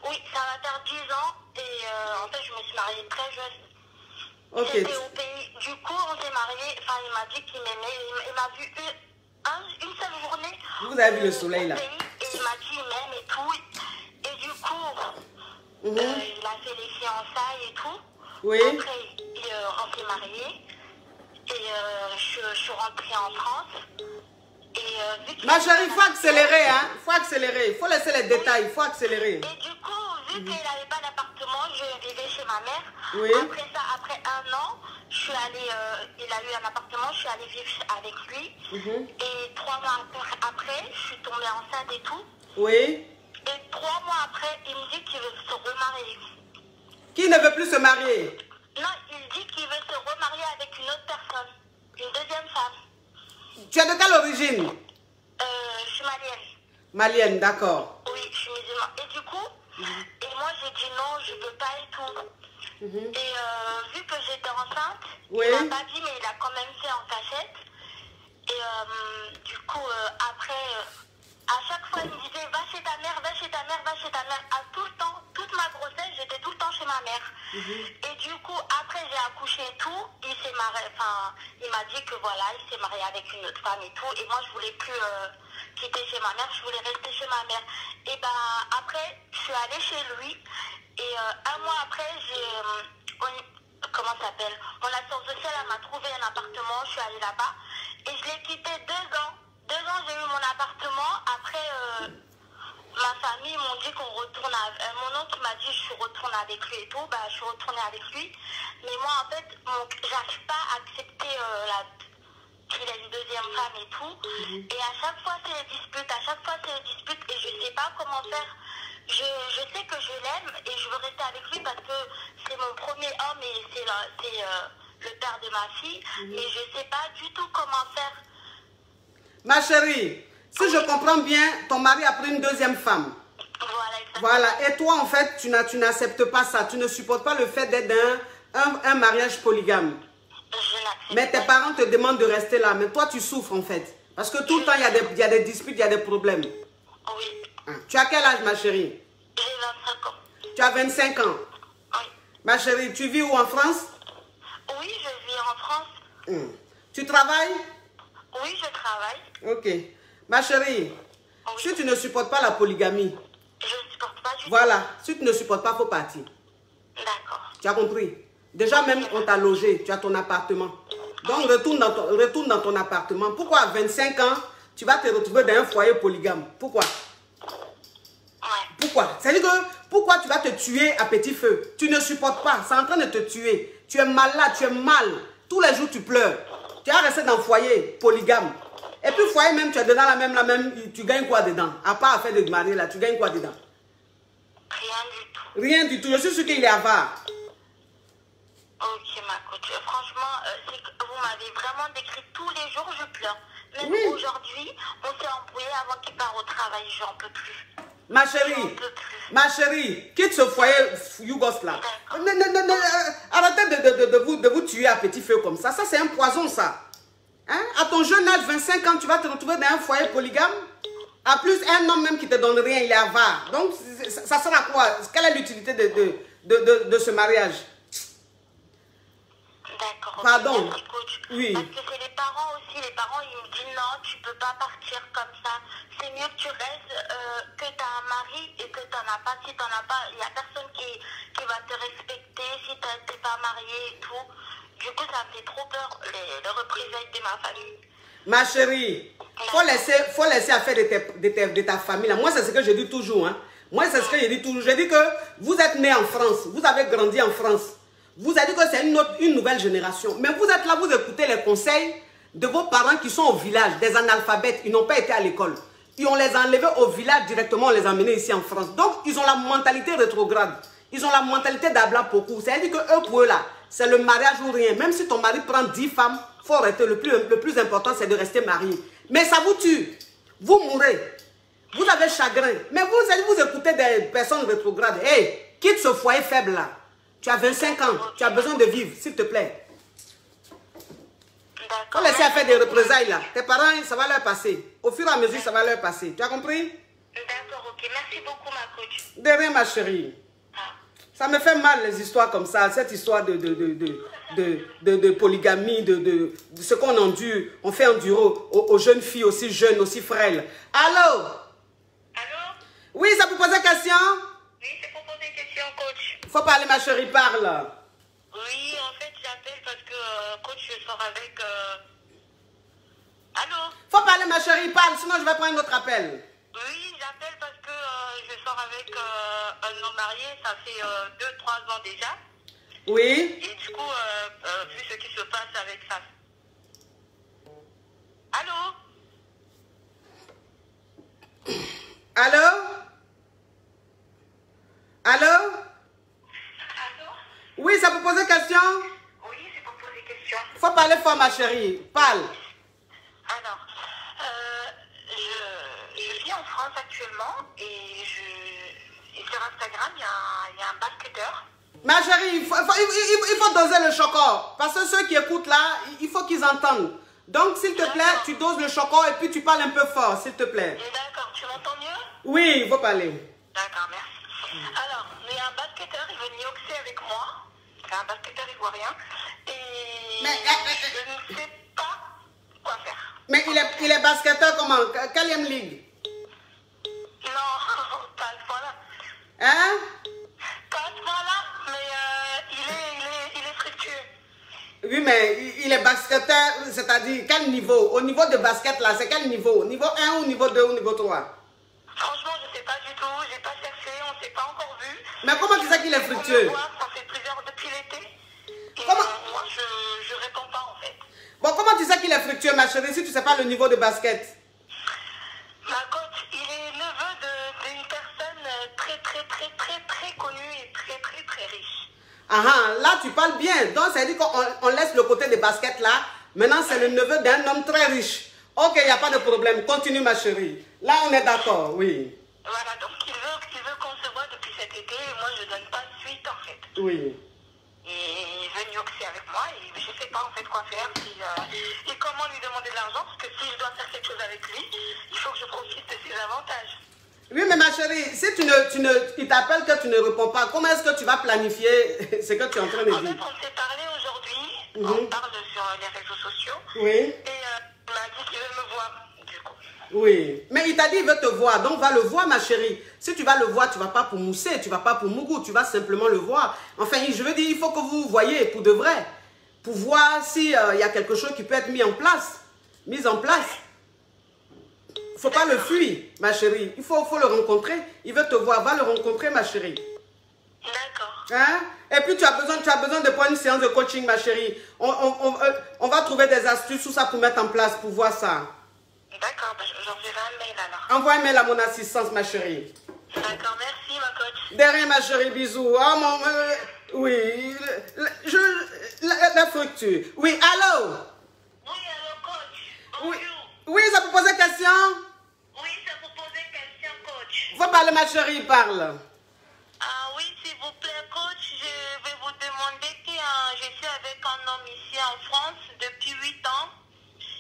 Oui, ça va faire 10 ans. Et en fait, je me suis mariée très jeune. Ok. J'étais au pays. Du coup, on s'est mariés. Enfin, il m'a dit qu'il m'aimait. Il m'a vu une seule journée. Vous avez vu le soleil là? Et il m'a dit qu'il m'aime et tout. Et du coup, il a fait les fiançailles et tout. Oui. Après, on s'est mariés. Et je suis rentrée en France. Et, ma chérie, il faut accélérer, hein? Il faut accélérer. Il faut laisser les détails. Il faut accélérer. Et du coup, vu qu'il n'avait pas d'appartement, je vivais chez ma mère. Oui. Après ça, après 1 an, je suis allée, il a eu un appartement, je suis allée vivre avec lui. Et 3 mois après, je suis tombée enceinte et tout. Oui. Et 3 mois après, il me dit qu'il veut se remarier. Qui ne veut plus se marier? Non, il dit qu'il veut se remarier avec une autre personne, une deuxième femme. Tu es de quelle origine? Je suis malienne. Malienne, d'accord. Oui, je suis musulmane. Et du coup, et moi j'ai dit non, je peux pas et tout. Et vu que j'étais enceinte, oui. Il m'a pas dit, mais il a quand même fait en cachette. Et du coup, après, à chaque fois, il me disait va chez ta mère, va chez ta mère, va chez ta mère. À tout le temps, toute ma grossesse, j'étais tout le temps chez ma mère. Et du coup, après, j'ai accouché et tout. Il s'est marié, il m'a dit que voilà, il s'est marié avec une autre femme et tout. Et moi, je voulais plus quitter chez ma mère, je voulais rester chez ma mère. Et après, je suis allée chez lui. Et 1 mois après, comment ça s'appelle? Mon assistante sociale, elle m'a trouvé un appartement, je suis allée là-bas. Et je l'ai quitté 2 ans. 2 ans, j'ai eu mon appartement. Après, ma famille m'ont dit qu'on retourne avec... mon oncle m'a dit je retourne avec lui et tout. Je suis retournée avec lui. Mais moi, en fait, j'arrive pas à accepter qu'il a une deuxième femme et tout. Et à chaque fois, c'est les disputes. Et je sais pas comment faire. Je sais que je l'aime et je veux rester avec lui parce que c'est mon premier homme et c'est le père de ma fille. Mais je sais pas du tout comment faire. Ma chérie, si je comprends bien, ton mari a pris une deuxième femme. Voilà, exactement. Voilà, et toi en fait, tu n'acceptes pas ça. Tu ne supportes pas le fait d'être un mariage polygame. Mais tes parents te demandent de rester là. Mais toi, tu souffres en fait. Parce que tout le temps, il y a des disputes, il y a des problèmes. Oui. Tu as quel âge, ma chérie? J'ai 25 ans. Tu as 25 ans? Oui. Ma chérie, tu vis où en France? Oui, je vis en France. Tu travailles? Oui, je travaille. Ok. Ma chérie, si tu ne supportes pas la polygamie, je ne supporte pas du tout. Voilà, si tu ne supportes pas, il faut partir. D'accord. Tu as compris? Déjà même, on t'a logé, tu as ton appartement. Donc, retourne dans ton appartement. Pourquoi à 25 ans, tu vas te retrouver dans un foyer polygame? Pourquoi? Pourquoi? C'est-à-dire que, pourquoi tu vas te tuer à petit feu? Tu ne supportes pas, c'est en train de te tuer. Tu es malade, tu es mal. Tous les jours, tu pleures. Tu vas rester dans le foyer polygame. Et puis, foyer même, tu es dedans la même, tu gagnes quoi dedans? À part faire de te marier là, tu gagnes quoi dedans? Rien du tout. Rien du tout. Je suis sûr qu'il est avare. Ok, ma coach. Franchement, vous m'avez vraiment décrit tous les jours, je pleure. Même Oui. aujourd'hui, on s'est embrouillé avant qu'il parte au travail, j'en peux plus. Ma chérie, quitte ce foyer Yougos là. Arrêtez de vous tuer à petit feu comme ça. Ça, c'est un poison, ça. Hein? À ton jeune âge, 25 ans, tu vas te retrouver dans un foyer polygame. À plus, un homme même qui te donne rien, il est avare. Donc, ça sert à quoi? Quelle est l'utilité de ce mariage? D'accord. Pardon. Merci, coach. Oui. Parce que c'est les parents aussi. Les parents, ils me disent non, tu peux pas partir comme ça. C'est mieux que tu restes, que tu as un mari et que tu n'en as pas. Si tu n'en as pas, il n'y a personne qui va te respecter si tu n'es pas marié et tout. Du coup, ça me fait trop peur, les représailles de ma famille. Ma chérie, faut laisser affaire de ta famille. Là. Moi, c'est ce que je dis toujours. Hein. Moi, c'est ce que je dis toujours. Je dis que vous êtes né en France. Vous avez grandi en France. Vous avez dit que c'est une nouvelle génération. Mais vous êtes là, vous écoutez les conseils de vos parents qui sont au village, des analphabètes. Ils n'ont pas été à l'école. Et on les a enlevés au village directement, on les a emmenés ici en France. Donc, ils ont la mentalité rétrograde. Ils ont la mentalité d'Abla Pokou. C'est-à-dire que eux, pour eux, là, c'est le mariage ou rien. Même si ton mari prend 10 femmes, il faut arrêter. Le plus important, c'est de rester marié. Mais ça vous tue. Vous mourrez. Vous avez chagrin. Mais vous écoutez des personnes rétrogrades. Hey, quitte ce foyer faible là. Tu as 25 ans. Tu as besoin de vivre, s'il te plaît. D'accord. Faut laisser faire des représailles là. Tes parents, ça va leur passer. Au fur et à mesure, ça va leur passer. Tu as compris? D'accord, ok. Merci beaucoup, ma coach. De rien, ma chérie. Ça me fait mal les histoires comme ça, cette histoire de polygamie, de ce qu'on endure, on fait endurer aux jeunes filles aussi jeunes, aussi frêles. Allô? Allô? Oui, ça vous pose une question? Oui, c'est pour poser une question, coach. Faut parler, ma chérie, parle. Oui, en fait, j'appelle parce que, coach, je sors avec... Allô? Faut parler, ma chérie, parle, sinon je vais prendre un autre appel. Oui, j'appelle parce que je sors avec un homme marié, ça fait 2-3 ans déjà. Oui. Et du coup, vu ce qui se passe avec ça. Allô? Allô? Allô? Allô? Oui, ça vous pose une question? Oui, c'est pour poser une question. Faut parler fort, ma chérie, parle. Alors, je vis en France actuellement et sur Instagram, il y a un basketteur. Ma chérie, il faut doser le chocolat. Parce que ceux qui écoutent là, il faut qu'ils entendent. Donc, s'il te plaît, tu doses le chocolat et puis tu parles un peu fort, s'il te plaît. D'accord, tu m'entends mieux? Oui, il faut parler. D'accord, merci. Alors, il y a un basketteur, il veut nioxer avec moi. C'est un basketteur ivoirien. Et Mais, je ne sais pas quoi faire. Mais il est basketteur comment? Quelle ligue? Non, pas à ce point-là. Hein? Pas à ce point-là, mais il est fructueux. Oui, mais il est basketteur, c'est-à-dire quel niveau? Au niveau de basket là, c'est quel niveau? Niveau 1 ou niveau 2 ou niveau 3? Franchement, je ne sais pas du tout, j'ai pas cherché, on ne s'est pas encore vu. Mais comment tu sais qu'il est fructueux? Ça fait plusieurs depuis l'été. Et Comment? moi, je réponds pas en fait. Bon, comment tu sais qu'il est fructueux, ma chérie, si tu ne sais pas le niveau de basket? Ma coach, il est neveu d'une personne très connue et très riche. Ah ah, là tu parles bien. Donc ça veut dire qu'on laisse le côté des baskets là. Maintenant c'est le neveu d'un homme très riche. Ok, il n'y a pas de problème. Continue ma chérie. Là on est d'accord, oui. Voilà, donc il veut qu'on se voit depuis cet été et moi je donne pas suite en fait. Oui. Et il veut nioxer avec moi et je sais pas en fait quoi faire et comment lui demander de l'argent parce que si je dois faire quelque chose avec lui, il faut que je profite de ses avantages. Oui, mais ma chérie, si il t'appelle que tu ne réponds pas, comment est-ce que tu vas planifier ce que tu es en train de En dire? fait, on s'est parlé aujourd'hui, on parle sur les réseaux sociaux. Oui. Et il m'a dit qu'il veut me voir, du coup. Oui. Mais il t'a dit qu'il veut te voir, donc va le voir, ma chérie. Si tu vas le voir, tu ne vas pas pour mousser, tu ne vas pas pour mougou, tu vas simplement le voir. Enfin, je veux dire, il faut que vous voyez pour de vrai. pour voir s'il y a quelque chose qui peut être mis en place. Il ne faut pas le fuir, ma chérie. Il faut le rencontrer. Il veut te voir. Va le rencontrer, ma chérie. D'accord. Hein? Et puis, tu as besoin de prendre une séance de coaching, ma chérie. On va trouver des astuces, tout ça pour mettre en place, pour voir ça. D'accord, j'enverrai un mail alors. Envoie un mail à mon assistance, ma chérie. D'accord, merci, ma coach. De rien, ma chérie, bisous. Oh, oui, la fructure. Oui, allô? Oui, allô, coach. Oui, Bonjour. oui, ça peut poser question? Oui, ça vous poser question, coach. Faut parler, ma chérie, parle. Ah oui, s'il vous plaît, coach, je vais vous demander que je suis avec un homme ici en France depuis 8 ans.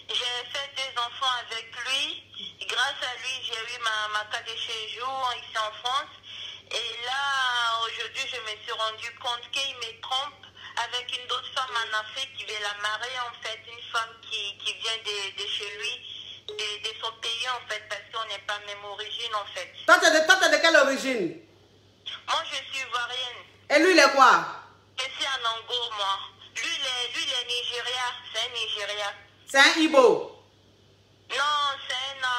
J'ai fait 2 enfants avec lui. Grâce à lui, j'ai eu ma carte de séjour ici en France. Et là, aujourd'hui, je me suis rendu compte qu'il me trompe avec une autre femme en Afrique qui veut la marier, en fait. Une femme qui vient de chez lui, de son pays, en fait, parce qu'on n'est pas même origine, en fait. Toi, t'es de quelle origine? Moi, je suis ivoirienne. Et lui, il est quoi? Je suis en Ango, moi. Lui, il est Nigeria. C'est un Nigeria. C'est un Ibo. Non, c'est un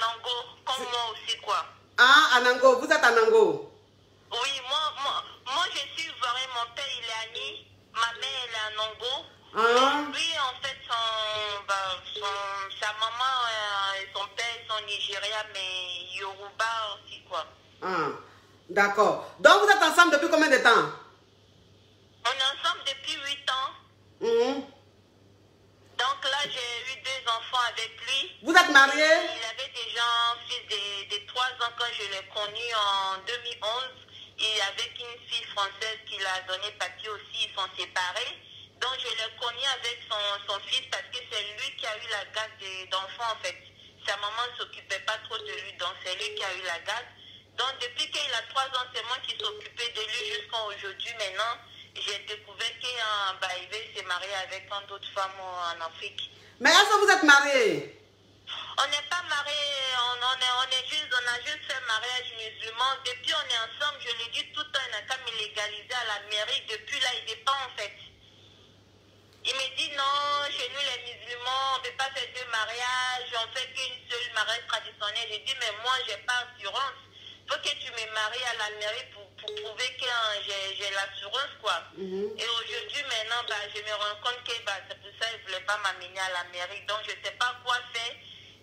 Ango, comme moi aussi, quoi. Ah, Anango. Vous êtes Anango. Oui, moi je suis ivoirienne. Mon père, il est Ani. Ma mère, elle est en Ango. Ah. Lui, en fait, sa maman et son père sont Nigeria, mais Yoruba aussi, quoi. Ah, d'accord. Donc, vous êtes ensemble depuis combien de temps? On est ensemble depuis 8 ans. Mhm. Donc là, j'ai eu 2 enfants avec lui. Vous êtes mariés? Il avait déjà un fils de 3 ans quand je l'ai connu en 2011. Et avec une fille française qui l'a donné papier aussi, ils sont séparés. Donc je l'ai connu avec son fils parce que c'est lui qui a eu la garde d'enfants en fait. Sa maman ne s'occupait pas trop de lui, donc c'est lui qui a eu la garde. Donc depuis qu'il a 3 ans, c'est moi qui s'occupais de lui jusqu'à aujourd'hui. Maintenant, j'ai découvert qu'il veut se marier avec une autre femme en Afrique. Mais est-ce que vous êtes mariés? On n'est pas mariés, on a juste fait mariage musulman. Depuis on est ensemble, je l'ai dit tout le temps, il n'a qu'à me légaliser à la mairie. Depuis là, il dépend en fait. Il me dit non, chez nous les musulmans, on ne peut pas faire 2 mariages, on fait qu'une seule mariage traditionnel. J'ai dit mais moi j'ai pas assurance. Il faut que tu me maries à la mairie pour prouver que j'ai l'assurance quoi. Et aujourd'hui maintenant, je me rends compte que c'est pour ça qu'il ne voulait pas m'amener à la mairie. Donc je ne sais pas quoi faire.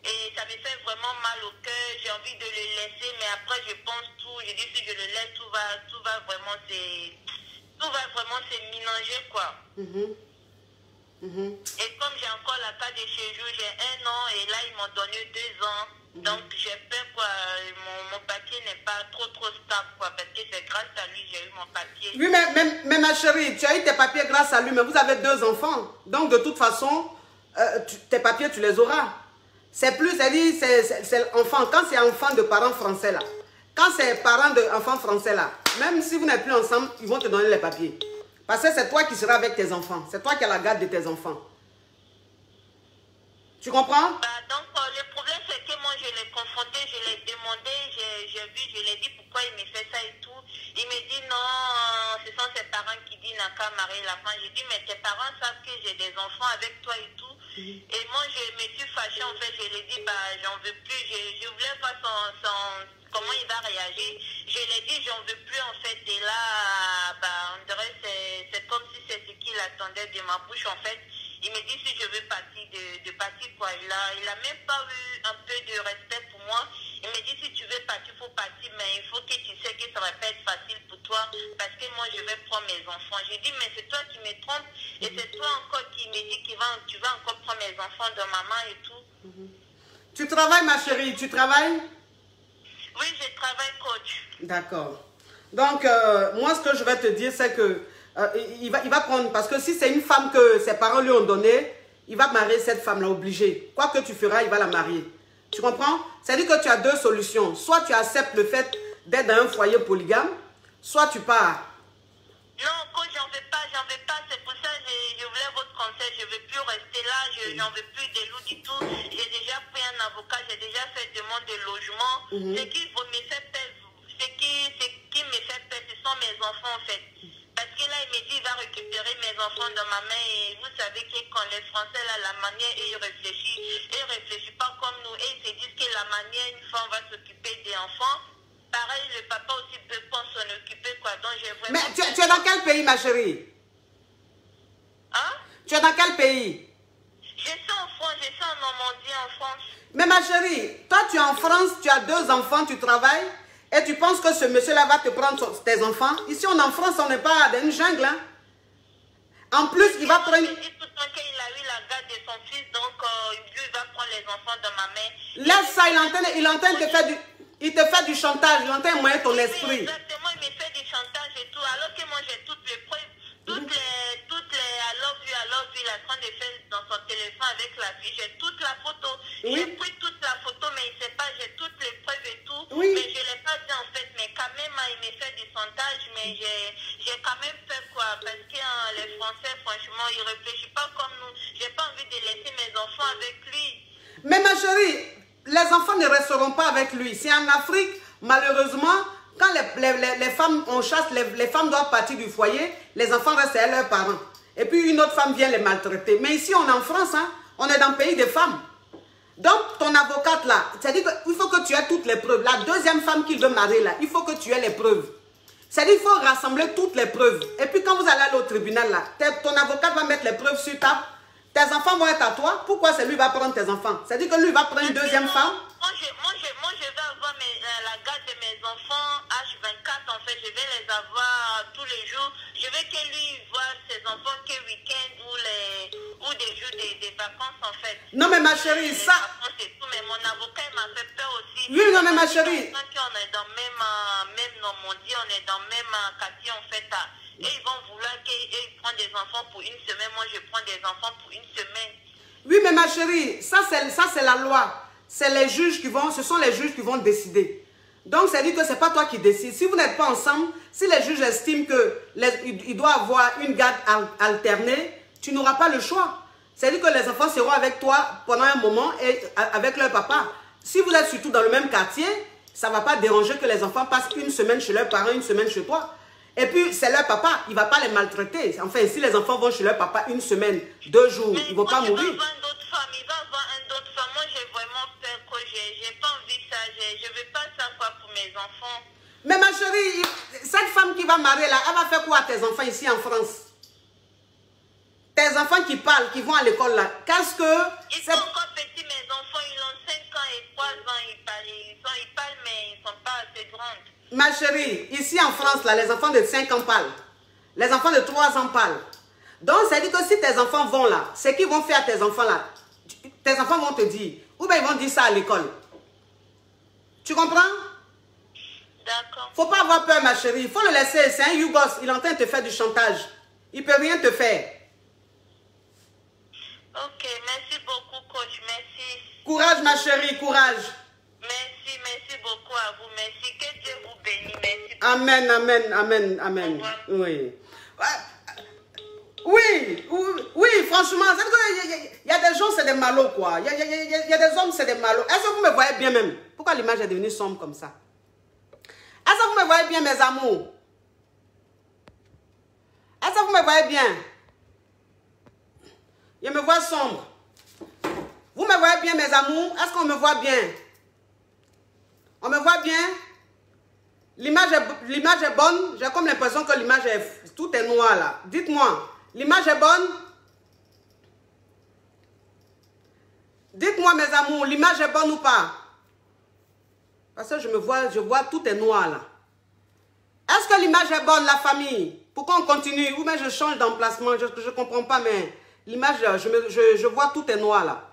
Et ça me fait vraiment mal au cœur. J'ai envie de le laisser, mais après je pense tout. Je dis si je le laisse, tout va vraiment se mélanger quoi. Et comme j'ai encore la carte de séjour, j'ai 1 an et là ils m'ont donné 2 ans. Donc j'ai peur quoi, mon papier n'est pas trop stable quoi, parce que c'est grâce à lui j'ai eu mon papier. Oui, mais ma chérie, tu as eu tes papiers grâce à lui, mais vous avez 2 enfants. Donc de toute façon, tes papiers tu les auras. C'est plus, c'est enfant, quand c'est enfant de parents français là. Quand c'est parents d'enfants français là, même si vous n'êtes plus ensemble, ils vont te donner les papiers. Parce que c'est toi qui seras avec tes enfants. C'est toi qui as la garde de tes enfants. Tu comprends? Donc le problème c'est que moi je l'ai confronté, je l'ai demandé, j'ai vu, je l'ai dit pourquoi il me fait ça et tout. Il me dit non, ce sont ses parents qui disent n'a qu'à marier la femme. J'ai dit mais tes parents savent que j'ai des enfants avec toi et tout. Et moi je me suis fâchée en fait, je lui ai dit j'en veux plus, je voulais voir comment il va réagir. Je lui ai dit j'en veux plus en fait. Et là on dirait c'est comme si c'est ce qu'il attendait de ma bouche en fait. Il me dit si je veux partir de partir quoi. Il a même pas eu un peu de respect pour moi. Il me dit si tu veux partir, il faut partir, mais il faut que tu sais que ça va pas être facile pour toi parce que moi je vais prendre mes enfants. J'ai dit mais c'est toi qui me trompes et c'est toi encore qui me dis que tu vas encore prendre mes enfants de maman et tout. Tu travailles ma chérie, tu travailles? Oui, je travaille coach. D'accord. Donc moi ce que je vais te dire c'est que il va prendre, parce que si c'est une femme que ses parents lui ont donnée, il va marier cette femme-là, obligé. Quoi que tu feras, il va la marier. Tu comprends? C'est-à-dire que tu as 2 solutions. Soit tu acceptes le fait d'être dans un foyer polygame, soit tu pars. Non, coach, j'en veux pas. C'est pour ça que je voulais votre conseil. Je ne veux plus rester là. J'en veux plus de loups du tout. J'ai déjà pris un avocat. J'ai déjà fait demande de logement. Ce qui me fait peur, ce sont mes enfants en fait. Parce que là, là, il me dit, il va récupérer mes enfants de ma main. Et vous savez que quand les Français, là, la manière, et ils réfléchissent pas comme nous. Et ils se disent que la manière, une femme va s'occuper des enfants. Pareil, le papa aussi peut pas s'en occuper, quoi. Donc, j'ai vraiment... Mais tu es dans quel pays, ma chérie? Hein? Tu es dans quel pays? Je suis en France, je suis en Normandie, en France. Mais ma chérie, toi tu es en France, tu as 2 enfants, tu travailles et tu penses que ce monsieur-là va te prendre tes enfants. Ici on est en France, on n'est pas dans une jungle. Hein. En plus, il va prendre... Il dit tout le temps qu'il a eu la garde de son fils, donc lui il va prendre les enfants de ma mère. Laisse ça, il est en train de te faire du... Il te fait du chantage, il est en train de moyer ton esprit. Exactement, il me fait du chantage et tout, alors que moi j'ai toutes les preuves. Toutes les I love you, il est en train de faire dans son téléphone avec la fille. J'ai toute la photo. Oui. J'ai pris toute la photo, mais il ne sait pas, j'ai toutes les preuves et tout. Oui. Mais je ne l'ai pas dit en fait. Mais quand même, il me fait du chantage, mais j'ai quand même fait quoi. Parce que les Français, franchement, ils ne réfléchissent pas comme nous. J'ai pas envie de laisser mes enfants avec lui. Mais ma chérie, les enfants ne resteront pas avec lui. C'est en Afrique, malheureusement... Quand les femmes, on chasse, les femmes doivent partir du foyer, les enfants restent à leurs parents. Et puis une autre femme vient les maltraiter. Mais ici, on est en France, hein, on est dans le pays des femmes. Donc, ton avocate là, c'est-à-dire qu'il faut que tu aies toutes les preuves. La deuxième femme qu'il veut marier là, il faut que tu aies les preuves. C'est-à-dire qu'il faut rassembler toutes les preuves. Et puis quand vous allez aller au tribunal là, ton avocate va mettre les preuves sur table. Tes enfants vont être à toi. Pourquoi c'est lui qui va prendre tes enfants? C'est-à-dire que lui va prendre une deuxième femme. Moi, je vais avoir la garde de mes enfants H24, en fait. Je vais les avoir tous les jours. Je veux que lui voie ses enfants que week-end ou des jours des vacances, en fait. Non, mais ma chérie, ça... Mais mon avocat m'a fait peur aussi. Oui, non, mais ma chérie... On est dans même Normandie, on est dans le même quartier, en fait. Et ils vont vouloir qu'ils prennent des enfants pour une semaine. Moi, je prends des enfants pour une semaine. Oui, mais ma chérie, ça c'est la loi. C'est les juges qui vont, ce sont les juges qui vont décider. Donc, ça dit que ce n'est pas toi qui décides. Si vous n'êtes pas ensemble, si les juges estiment qu'il doit avoir une garde alternée, tu n'auras pas le choix. C'est-à-dire que les enfants seront avec toi pendant un moment et avec leur papa. Si vous êtes surtout dans le même quartier, ça ne va pas déranger que les enfants passent une semaine chez leurs parents, une semaine chez toi. Et puis, c'est leur papa, il ne va pas les maltraiter. Enfin, si les enfants vont chez leur papa une semaine, 2 jours, ils ne vont pas mourir. Il va avoir un autre femme. Moi, j'ai vraiment peur que j'ai pas envie de ça. Je ne veux pas ça quoi, pour mes enfants. Mais ma chérie, cette femme qui va marier là, elle va faire quoi à tes enfants ici en France? Tes enfants qui parlent, qui vont à l'école là, qu'est-ce que... Ils sont encore petits, mes enfants, ils ont 5 ans et 3 ans, ils parlent, mais ils ne sont pas assez grands. Ma chérie, ici en France, là, les enfants de 5 ans parlent. Les enfants de 3 ans parlent. Donc, ça dit que si tes enfants vont là, ce qu'ils vont faire à tes enfants là, tes enfants vont te dire, ou bien ils vont dire ça à l'école. Tu comprends? D'accord. Faut pas avoir peur, ma chérie. Il faut le laisser. C'est un Yougos. Il est en train de te faire du chantage. Il ne peut rien te faire. Ok, merci beaucoup, coach. Merci. Courage, ma chérie, courage. Merci beaucoup à vous. Merci. Que Dieu vous bénisse. Merci. Amen, amen, amen, amen. Oui. Oui, franchement, il y a des gens, c'est des malauds, quoi. Il y a des hommes, c'est des malauds. Est-ce que vous me voyez bien même? Pourquoi l'image est devenue sombre comme ça? Est-ce que vous me voyez bien, mes amours? Est-ce que vous me voyez bien? Je me vois sombre. Vous me voyez bien, mes amours? Est-ce qu'on me voit bien? On me voit bien? L'image est bonne? J'ai comme l'impression que l'image est... Tout est noir là. Dites-moi, l'image est bonne? Dites-moi, mes amours, l'image est bonne ou pas? Parce que je vois tout est noir là. Est-ce que l'image est bonne, la famille? Pourquoi on continue? Ou bien je change d'emplacement? Je ne comprends pas, mais l'image, je vois tout est noir là.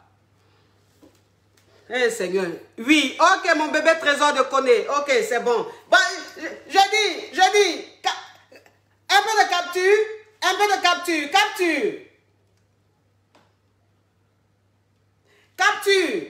Eh Seigneur. Oui, ok, mon bébé trésor de Koné. Ok, c'est bon. Bon, je dis, un peu de capture, capture. Capture.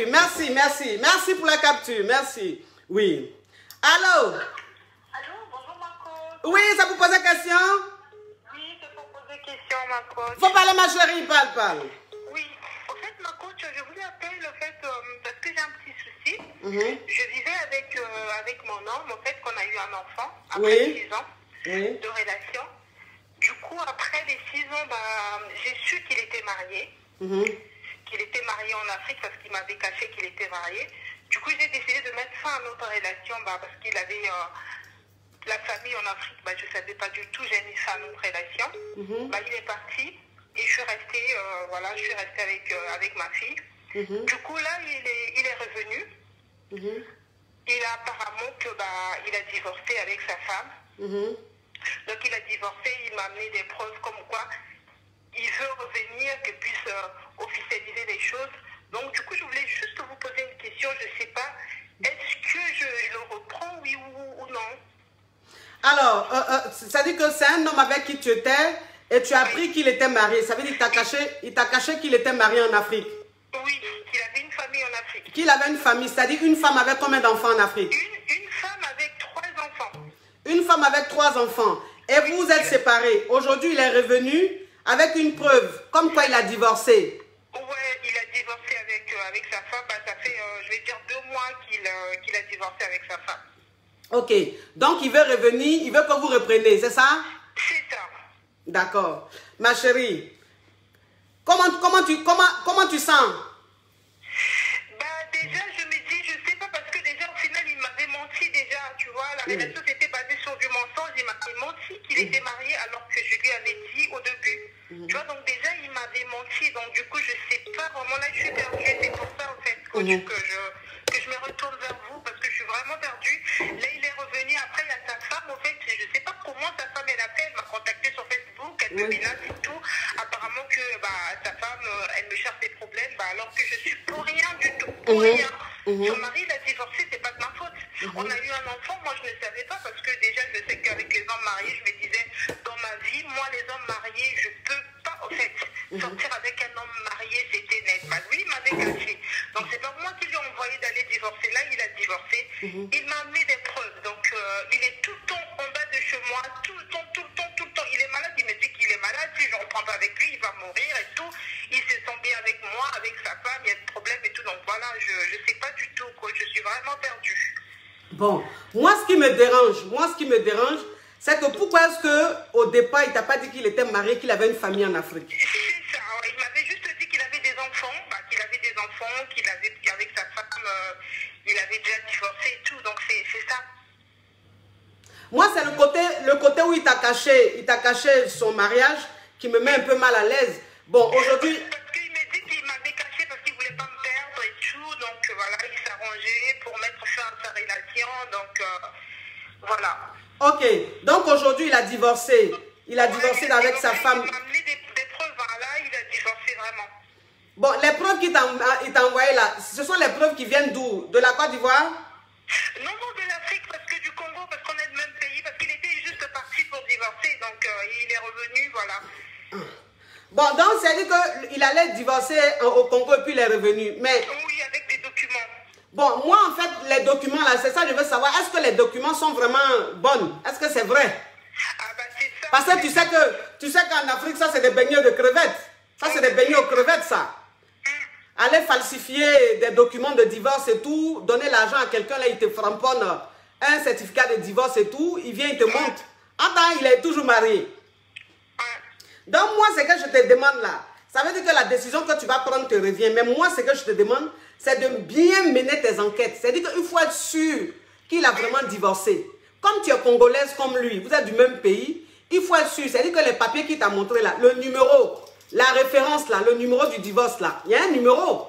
Merci pour la capture. Merci. Oui. Allô? Allô, bonjour Marco. Oui, ça vous pose question? Oui, c'est pour poser question, ma coach. Faut parler, ma chérie, parle. Oui, en fait, ma coach, je vous appelle parce que j'ai un petit souci. Mhm. Je vivais avec mon homme, en fait, qu'on a eu un enfant après 6 ans de relation. Du coup, après les 6 ans, j'ai su qu'il était marié. Mhm. Qu'il était marié en Afrique parce qu'il m'avait caché qu'il était marié. Du coup, j'ai décidé de mettre fin à notre relation parce qu'il avait la famille en Afrique. Je ne savais pas du tout, j'ai mis fin à notre relation. Il est parti et je suis restée, avec ma fille. Du coup, là, il est revenu. Il a apparemment il a divorcé avec sa femme. Donc, il a divorcé, il m'a amené des preuves comme quoi il veut revenir, qu'il puisse officialiser les choses. Donc, du coup, je voulais juste vous poser une question. Je ne sais pas, est-ce que je le reprends, oui ou non? Alors, ça dit que c'est un homme avec qui tu étais et tu as appris qu'il était marié. Ça veut dire qu'il t'a caché qu'il était marié en Afrique. Oui, qu'il avait une famille en Afrique. Qu'il avait une famille, c'est-à-dire une femme avec combien d'enfants en Afrique? Une femme avec 3 enfants. Une femme avec 3 enfants. Et vous êtes séparés. Aujourd'hui, il est revenu avec une preuve, comme quoi il a divorcé. Ouais, il a divorcé avec sa femme. Ça fait, je vais dire, 2 mois qu'il a divorcé avec sa femme. Ok. Donc, il veut revenir, il veut que vous repreniez, c'est ça? C'est ça. D'accord. Ma chérie, comment tu sens? Déjà, je me dis, je sais pas, parce que déjà, au final, il m'avait menti déjà, tu vois. La relation s'était basée sur du mensonge. Il m'avait menti qu'il était marié alors que je lui avais dit au début. Tu vois, donc déjà, il m'avait menti. Donc, du coup, je sais pas vraiment. Là, je suis perdue. C'est pour ça, en fait, coach, que je me retourne vers vous parce que je suis vraiment perdue. Là, il est revenu. Après, il y a sa femme, en fait. Je sais pas comment sa femme, elle a fait. Elle m'a contacté sur Facebook. Elle me menace et tout. Apparemment que sa femme, elle me cherche des problèmes alors que je suis pour rien du tout. Pour rien. Son mari, il a divorcé, c'est pas de ma faute. On a eu un enfant, moi je ne savais pas parce que déjà je sais qu'avec les hommes mariés, je me disais, dans ma vie, moi les hommes mariés, je peux pas, en fait, sortir avec un homme marié, c'était net. Lui, il m'avait caché. Donc c'est pas moi qui lui ai envoyé d'aller divorcer. Là, il a divorcé. Il m'a amené des preuves. Donc il est tout le temps en bas de chez moi, tout le temps. Il est malade, il me dit qu'il est malade. Si je ne reprends pas avec lui, il va mourir et tout. Il se sent bien avec moi, avec sa femme, il y a des problèmes et tout. Donc voilà, je ne sais pas du tout, quoi. Je suis vraiment perdue. Bon, moi ce qui me dérange, c'est que pourquoi est-ce qu'au départ, il t'a pas dit qu'il était marié, qu'il avait une famille en Afrique? C'est ça, il m'avait juste dit qu'il avait des enfants, qu'avec sa femme, il avait déjà divorcé et tout, donc c'est ça. Moi, c'est le côté où il t'a caché son mariage qui me met un peu mal à l'aise. Bon, aujourd'hui... Parce qu'il m'a dit qu'il m'avait caché parce qu'il ne voulait pas me perdre et tout. Donc voilà, il s'arrangeait pour mettre fin à sa relation. Donc voilà. Ok, donc aujourd'hui, il a divorcé. Il a divorcé avec sa femme. Il m'a amené des preuves. Là, il a divorcé vraiment. Bon, les preuves qu'il t'a envoyées là, ce sont les preuves qui viennent d'où? De la Côte d'Ivoire? Non, de l'Afrique, parce que du Congo, parce qu'on est le même pays, parce qu'il était juste parti pour divorcer. Donc il est revenu, voilà. Bon, donc c'est-à-dire qu'il allait divorcer au Congo et puis il est revenu. Mais... Oui, avec des documents. Bon, moi en fait, les documents là, c'est ça je veux savoir. Est-ce que les documents sont vraiment bons? Est-ce que c'est vrai? C'est ça. Parce que tu sais qu'en Afrique, ça c'est des beignets de crevettes. Ça c'est des beignets aux crevettes, ça. Aller falsifier des documents de divorce et tout, donner l'argent à quelqu'un, là il te framponne un certificat de divorce et tout, il vient, il te montre. Attends, il est toujours marié. Donc moi, ce que je te demande là, ça veut dire que la décision que tu vas prendre te revient. Mais moi, ce que je te demande, c'est de bien mener tes enquêtes. C'est-à-dire qu'il faut être sûr qu'il a vraiment divorcé. Comme tu es congolaise comme lui, vous êtes du même pays, il faut être sûr. C'est-à-dire que les papiers qu'il t'a montré là, le numéro, la référence là, le numéro du divorce là, il y a un numéro.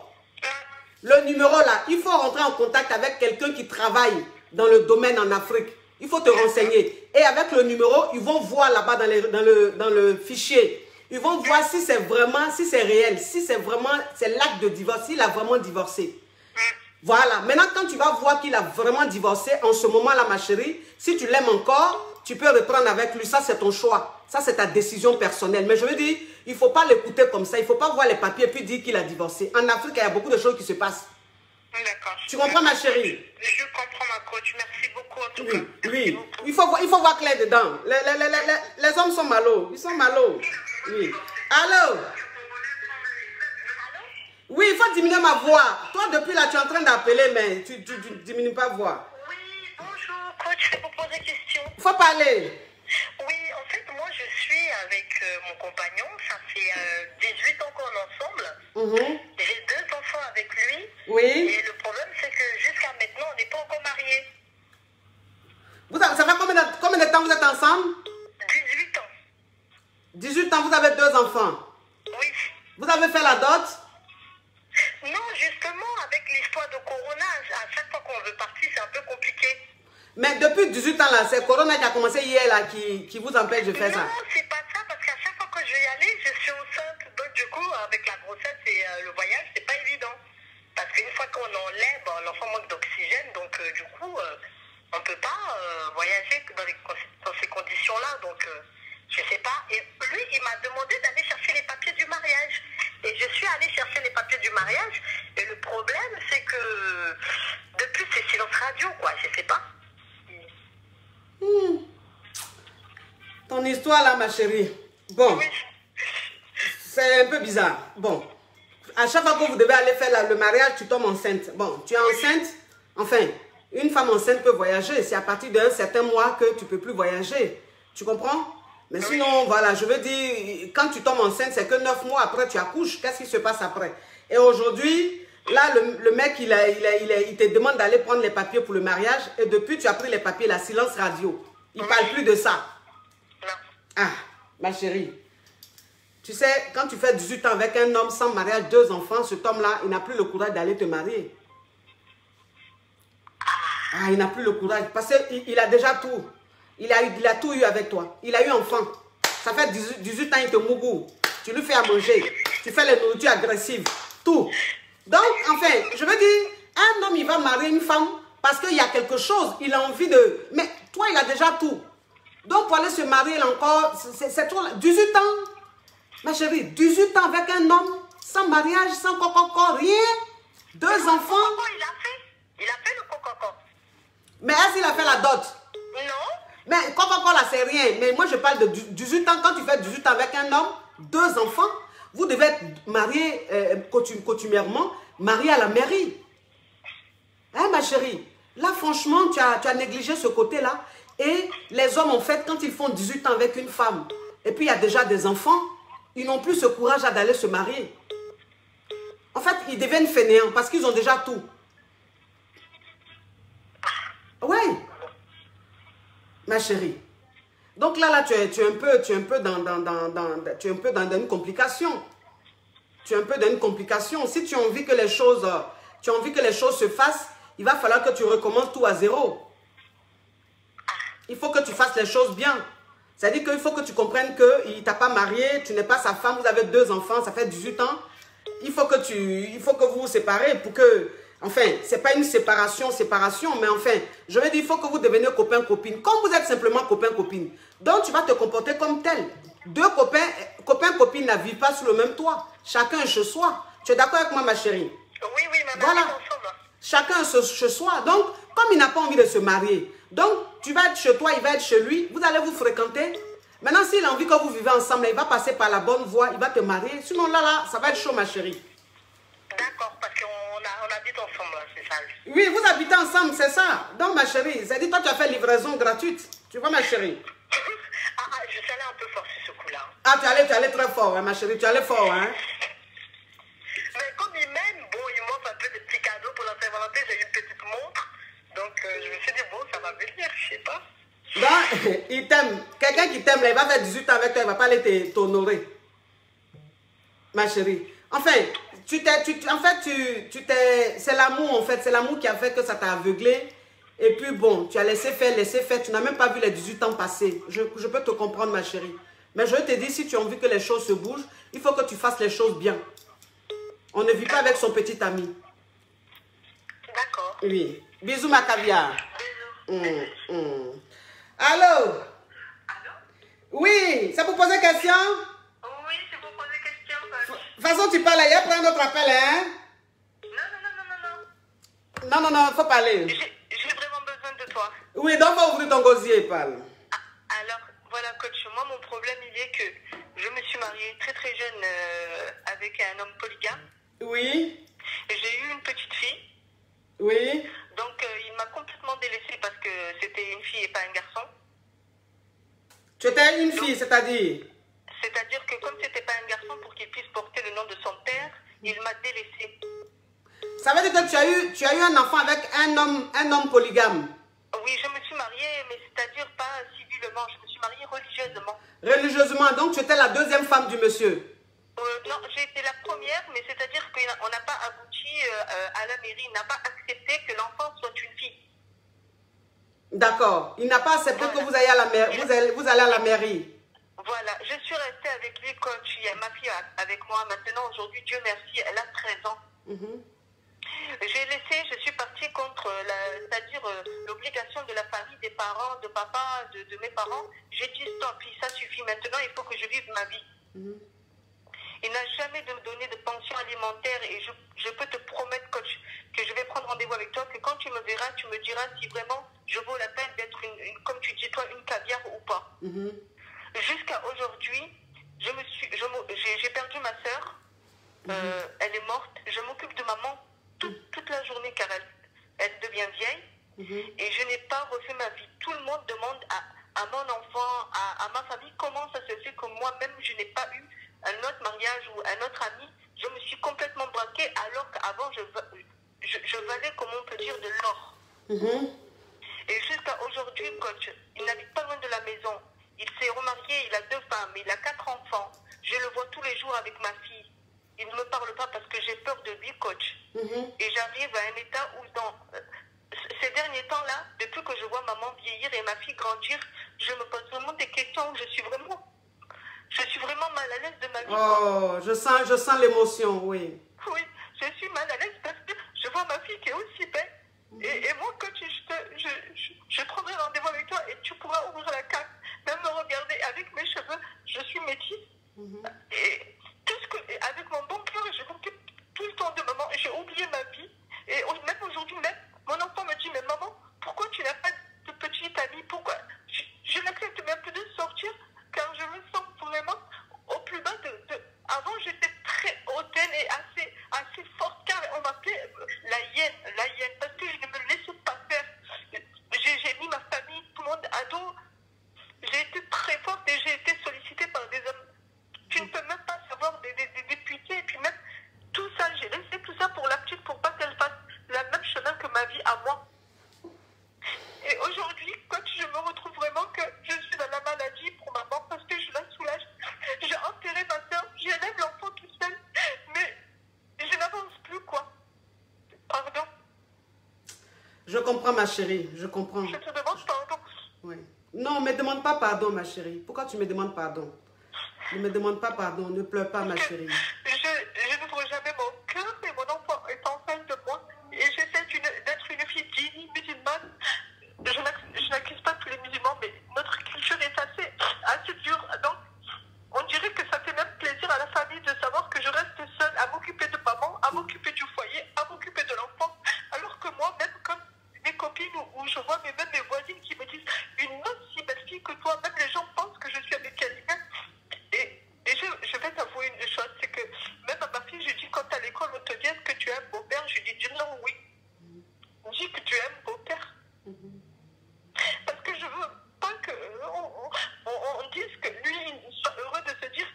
Le numéro là, il faut rentrer en contact avec quelqu'un qui travaille dans le domaine en Afrique. Il faut te renseigner. Et avec le numéro, ils vont voir là-bas dans le fichier. Ils vont voir si c'est vraiment, si c'est réel, si c'est vraiment, c'est l'acte de divorce, s'il a vraiment divorcé. Voilà. Maintenant, quand tu vas voir qu'il a vraiment divorcé, en ce moment-là, ma chérie, si tu l'aimes encore, tu peux reprendre avec lui. Ça, c'est ton choix. Ça, c'est ta décision personnelle. Mais je veux dire, il ne faut pas l'écouter comme ça. Il ne faut pas voir les papiers et puis dire qu'il a divorcé. En Afrique, il y a beaucoup de choses qui se passent. D'accord. Tu comprends, ma chérie? Je comprends, ma coach. Merci beaucoup, en tout cas. Oui. Il faut voir clair dedans. Les hommes sont malos. Ils sont malos. Oui. Allô? Oui, il faut diminuer ma voix. Toi, depuis là, tu es en train d'appeler, mais tu diminues pas voix. Oui, bonjour, coach, je vais vous poser une question. Il faut parler. Oui, en fait, moi, je suis avec mon compagnon. Ça fait 18 ans qu'on est ensemble. J'ai 2 enfants avec lui. Oui. Et le problème, c'est que jusqu'à maintenant, on n'est pas encore mariés. Ça fait combien de temps vous êtes ensemble? 18 ans. 18 ans, vous avez 2 enfants. Oui. Vous avez fait la dot? Non, justement, avec l'histoire de Corona, à chaque fois qu'on veut partir, c'est un peu compliqué. Mais depuis 18 ans là, c'est Corona qui a commencé hier là, qui vous empêche de faire ça. Non, c'est pas ça, parce qu'à chaque fois que je vais y aller, je suis enceinte. Donc du coup, avec la grossesse et le voyage, c'est pas évident. Parce qu'une fois qu'on enlève, l'enfant manque d'oxygène, donc du coup, on peut pas voyager dans ces conditions-là. Donc je sais pas. Et lui, il m'a demandé d'aller chercher les papiers du mariage. Et je suis allée chercher les papiers du mariage. Et le problème, c'est que depuis, c'est silence radio, quoi. Je sais pas. Ton histoire là, ma chérie. Bon, Oui. c'est un peu bizarre. Bon, à chaque fois que vous devez aller faire le mariage, tu tombes enceinte. Bon, tu es enceinte. Enfin, une femme enceinte peut voyager. C'est à partir d'un certain mois que tu ne peux plus voyager. Tu comprends? Mais sinon, voilà, je veux dire, quand tu tombes enceinte, c'est que 9 mois après, tu accouches. Qu'est-ce qui se passe après? Et aujourd'hui, là, le mec, il te demande d'aller prendre les papiers pour le mariage. Et depuis, tu as pris les papiers, la silence radio. Il ne parle plus de ça. Non. Ah, ma chérie. Tu sais, quand tu fais 18 ans avec un homme sans mariage, 2 enfants, cet homme-là, il n'a plus le courage d'aller te marier. Ah, il n'a plus le courage. Parce qu'il a déjà tout. Il a tout eu avec toi. Il a eu enfant. Ça fait 18 ans, il te mougou. Tu lui fais à manger. Tu fais les nourritures agressives. Tout. Donc, enfin, je veux dire, un homme, il va marier une femme parce qu'il y a quelque chose. Il a envie de... Mais toi, il a déjà tout. Donc, pour aller se marier, là encore, c'est trop... 18 ans. Ma chérie, 18 ans avec un homme, sans mariage, sans coco, rien. 2 enfants. Il a fait le coco. Mais est-ce qu'il a fait la dot? Non. Mais coco là, c'est rien. Mais moi, je parle de 18 ans. Quand tu fais 18 ans avec un homme, 2 enfants, vous devez être mariés coutumièrement, mariés à la mairie. Hein, ma chérie? Là, franchement, tu as négligé ce côté-là. Et les hommes, en fait, quand ils font 18 ans avec une femme, et puis il y a déjà des enfants, ils n'ont plus ce courage d'aller se marier. En fait, ils deviennent fainéants parce qu'ils ont déjà tout. Ouais. Ma chérie. Donc là, tu es un peu dans une complication. Tu es un peu dans une complication. Si tu as envie que les choses, se fassent, il va falloir que tu recommences tout à zéro. Il faut que tu fasses les choses bien. C'est-à-dire qu'il faut que tu comprennes qu'il ne t'a pas marié, tu n'es pas sa femme, vous avez 2 enfants, ça fait 18 ans. Il faut que vous vous séparez pour que... Enfin, ce n'est pas une séparation, mais enfin, je veux dire, il faut que vous deveniez copain-copine. Comme vous êtes simplement copain-copine. Donc, tu vas te comporter comme tel. 2 copains-copines ne vivent pas sous le même toit. Chacun chez soi. Tu es d'accord avec moi, ma chérie? Oui, maman, voilà. ensemble. Chacun chez soi. Donc, comme il n'a pas envie de se marier, donc, tu vas être chez toi, il va être chez lui, vous allez vous fréquenter. Maintenant, s'il a envie que vous vivez ensemble, il va passer par la bonne voie, il va te marier. Sinon, là, ça va être chaud, ma chérie. D'accord, parce qu'on habite ensemble, c'est ça. Oui, vous habitez ensemble, c'est ça. Donc, ma chérie, ça dit, toi, tu as fait livraison gratuite. Tu vois, ma chérie? Je suis allée un peu fort sur ce coup-là. Ah, tu allais très fort, hein, ma chérie, tu allais fort, hein. Mais comme il m'aime, bon, il m'offre un peu de petits cadeaux pour la Saint-Valentin, j'ai une petite montre. Donc, je me suis dit, bon, ça va venir, je sais pas. Donc, il t'aime. Quelqu'un qui t'aime, il va faire 18 ans avec toi, il ne va pas aller t'honorer. Ma chérie. Enfin, c'est l'amour, en fait. C'est l'amour qui a fait que ça t'a aveuglé. Et puis, bon, tu as laissé faire. Tu n'as même pas vu les 18 ans passer. Je peux te comprendre, ma chérie. Mais je te dis, si tu as envie que les choses se bougent, il faut que tu fasses les choses bien. On ne vit pas avec son petit ami. D'accord. Oui. Bisous, ma caviar. Bisous. Allô? Allô? Oui, c'est pour poser question? Oui, c'est pour poser question. De toute façon, tu parles, il y a plein d'autres appels, hein? Non, il faut parler. J'ai vraiment besoin de toi. Oui, donc, va ouvrir ton gosier et parle. Alors, voilà, coach, moi, mon problème, il est que Je me suis mariée très très jeune avec un homme polygame. Oui. J'ai eu une petite fille. Oui. Donc il m'a complètement délaissée parce que c'était une fille et pas un garçon. Tu étais une fille, c'est-à-dire? C'est-à-dire que comme c'était pas un garçon, pour qu'il puisse porter le nom de son père, il m'a délaissée. Ça veut dire que tu as eu un enfant avec un homme polygame? Oui, je me suis mariée, mais c'est-à-dire pas civilement, je me suis mariée religieusement. Religieusement, donc tu étais la deuxième femme du monsieur? Non, j'ai été la première, mais c'est-à-dire qu'on n'a pas abouti à la mairie, il n'a pas accepté que l'enfant soit une fille. D'accord. Il n'a pas accepté que vous ayez à la mairie, vous allez à la mairie. Voilà, je suis restée avec lui coach. Il y a ma fille avec moi maintenant. Aujourd'hui, Dieu merci, elle a 13 ans. J'ai laissé, je suis partie contre, c'est-à-dire l'obligation de la famille, des parents, de papa, de mes parents. J'ai dit stop, puis ça suffit maintenant, il faut que je vive ma vie. Il n'a jamais donné de pension alimentaire et je peux te promettre, coach, que je vais prendre rendez-vous avec toi, que quand tu me verras, tu me diras si vraiment je vaux la peine d'être, comme tu dis toi, une caviar ou pas. Jusqu'à aujourd'hui, j'ai perdu ma sœur, elle est morte, je m'occupe de maman toute la journée car elle devient vieille et je n'ai pas refait ma vie. Tout le monde demande à mon enfant, à ma famille, comment ça se fait que moi-même je n'ai pas eu un autre mariage ou un autre ami. Je me suis complètement braquée alors qu'avant je valais, comment on peut dire, de l'or. Et jusqu'à aujourd'hui, coach, il n'habite pas loin de la maison. Il s'est remarié, il a 2 femmes, il a 4 enfants. Je le vois tous les jours avec ma fille. Il ne me parle pas parce que j'ai peur de lui, coach. Et j'arrive à un état où ces derniers temps-là, depuis que je vois maman vieillir et ma fille grandir, je me pose vraiment des questions. Je suis vraiment mal à l'aise de ma vie. Oh, je sens l'émotion, oui. Oui, je suis mal à l'aise parce que je vois ma fille qui est aussi belle. Et moi, coach, je prendrai rendez-vous avec toi et tu pourras ouvrir la carte, même me regarder avec mes cheveux. Je suis métisse. Et avec mon bon cœur, je m'occupe tout le temps de maman. J'ai oublié ma vie. Et même aujourd'hui, mon enfant me dit, mais maman, pourquoi tu n'as pas de petite amie? Pourquoi? Je n'accepte même plus de sortir car je me sens vraiment au plus bas Avant, j'étais très hautaine et assez forte car on m'appelait la hyène, parce que je ne me laissais pas faire. J'ai mis ma famille, tout le monde à dos. J'ai été très forte et j'ai été sollicitée par des hommes. Tu ne peux même pas savoir des députés. Et puis même tout ça, j'ai laissé tout ça pour la petite pour pas qu'elle fasse la même chemin que ma vie à moi. Et aujourd'hui, quand je me retrouve vraiment que je suis dans la maladie pour maman parce que je la soulage. J'ai enterré ma soeur, j'élève l'enfant tout seul, mais je n'avance plus, quoi. Pardon. Je comprends, ma chérie, je comprends. Je te demande pardon. Oui. Non, ne me demande pas pardon, ma chérie. Pourquoi tu me demandes pardon? Ne me demande pas pardon, ne pleure pas, ma chérie. Je n'ouvre jamais mon cœur, mais mon enfant est en face de moi. Et j'essaie d'être une fille digne, musulmane. Je n'accuse pas tous les musulmans, mais notre culture est assez dure. Donc, on dirait que ça fait même plaisir à la famille de savoir que je reste seule à m'occuper de maman, à m'occuper du foyer, à m'occuper de l'enfant. Alors que moi, même comme mes copines où je vois même mes voisines qui me disent une aussi belle fille que toi, même les gens pensent que je suis avec quelqu'un. Et je vais t'avouer une chose, c'est que même à ma fille, je dis quand à l'école, on te dit est-ce que tu es un beau-père? Je dis non, oui. Dis que tu es un beau-père. Parce que je veux pas qu'on dise que lui, il soit heureux de se dire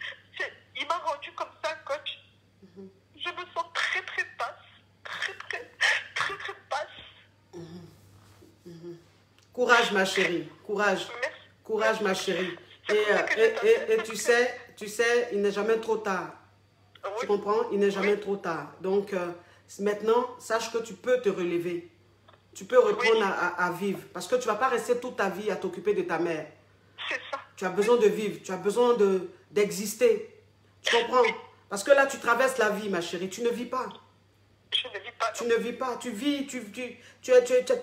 il m'a rendu comme ça, coach. Je me sens très très basse. Très basse. Courage, ma chérie. Courage. Merci. Courage, ma chérie. Et tu sais, il n'est jamais trop tard. Oui. Tu comprends? Il n'est jamais trop tard. Donc, maintenant, sache que tu peux te relever. Tu peux reprendre à vivre. Parce que tu ne vas pas rester toute ta vie à t'occuper de ta mère. C'est ça. Tu as besoin de vivre. Tu as besoin d'exister. Tu comprends? Parce que là, tu traverses la vie, ma chérie. Tu ne vis pas. Je ne vis pas. Tu ne vis pas. Tu vis.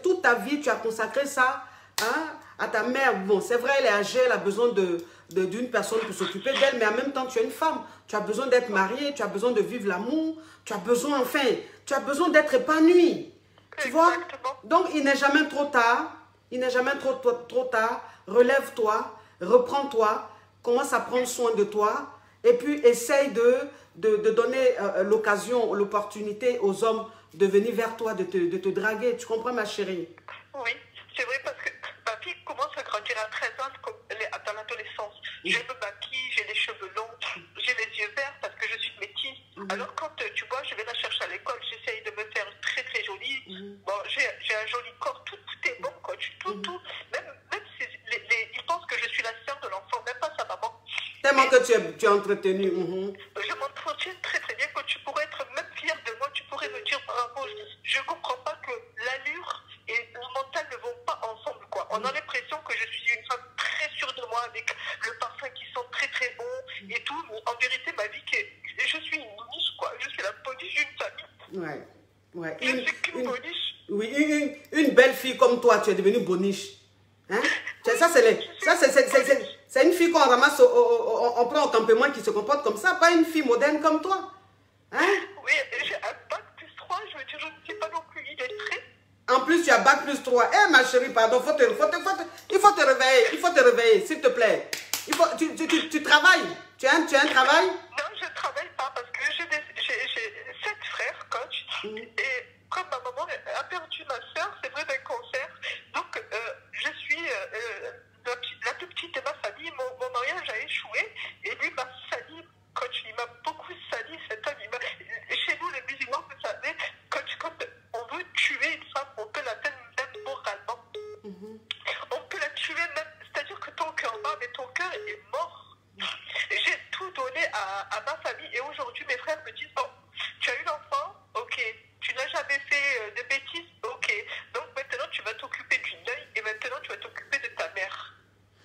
Toute ta vie, tu as consacré ça à ta mère. Bon, c'est vrai, elle est âgée. Elle a besoin d'une personne pour s'occuper d'elle. Mais en même temps, tu es une femme. Tu as besoin d'être mariée. Tu as besoin de vivre l'amour. Tu as besoin, tu as besoin d'être épanouie. Tu vois? Donc, il n'est jamais trop tard. Il n'est jamais trop tard. Relève-toi. Reprends-toi. commence à prendre soin de toi et puis essaye de donner l'occasion, l'opportunité aux hommes de venir vers toi, de te draguer. Tu comprends, ma chérie? Oui, c'est vrai parce que ma fille commence à grandir à 13 ans dans l'adolescence. Je me maquille, j'ai les cheveux longs, j'ai les yeux verts parce que je suis métisse. Alors quand tu vois, je vais la chercher à l'école, j'essaye de me faire très très jolie. Bon, j'ai un joli corps, tout est bon, coach, tout. Même si ils pensent que je suis la sœur de l'enfant, même pas sa maman. Tellement que tu es entretenu. Je m'entretiens très très bien, coach. Tu pourrais être même fière de moi, tu pourrais me dire bravo. Je ne comprends pas que l'allure et le mental ne vont pas ensemble, quoi. On a l'impression que je suis une femme très sûre de moi, avec le parfum qui sent très très bon et tout. Mais en vérité, ma vie, je suis une boniche, quoi. Je suis la boniche d'une famille. Ouais. Je suis qu'une boniche. Oui, une belle fille comme toi, tu es devenue boniche. Hein? Ça, c'est une fille qu'on ramasse, on prend au campement qui se comporte comme ça, pas une fille moderne comme toi. Hein? Oui, j'ai un bac plus 3, je veux dire, je ne suis pas non plus illettrée. En plus, tu as bac plus 3. Eh, ma chérie, pardon, il faut te réveiller, s'il te plaît. Tu travailles. Tu as un travail? Non, je ne travaille pas parce que j'ai 7 frères, coach. Et comme ma maman a perdu ma soeur, c'est vrai, d'un cancer. Donc, je suis la plus petite de ma famille. Mon mariage a échoué. Et lui m'a sali, coach. Il m'a beaucoup sali, cet homme. Chez nous, les musulmans, vous savez, coach, quand on veut tuer une femme, on peut la faire même moralement. On peut la tuer même, c'est-à-dire que ton cœur bat, mais ton cœur est mort. J'ai tout donné à ma famille et aujourd'hui mes frères me disent, bon, tu as eu l'enfant, ok, tu n'as jamais fait de bêtises, ok, donc maintenant tu vas t'occuper du deuil et maintenant tu vas t'occuper de ta mère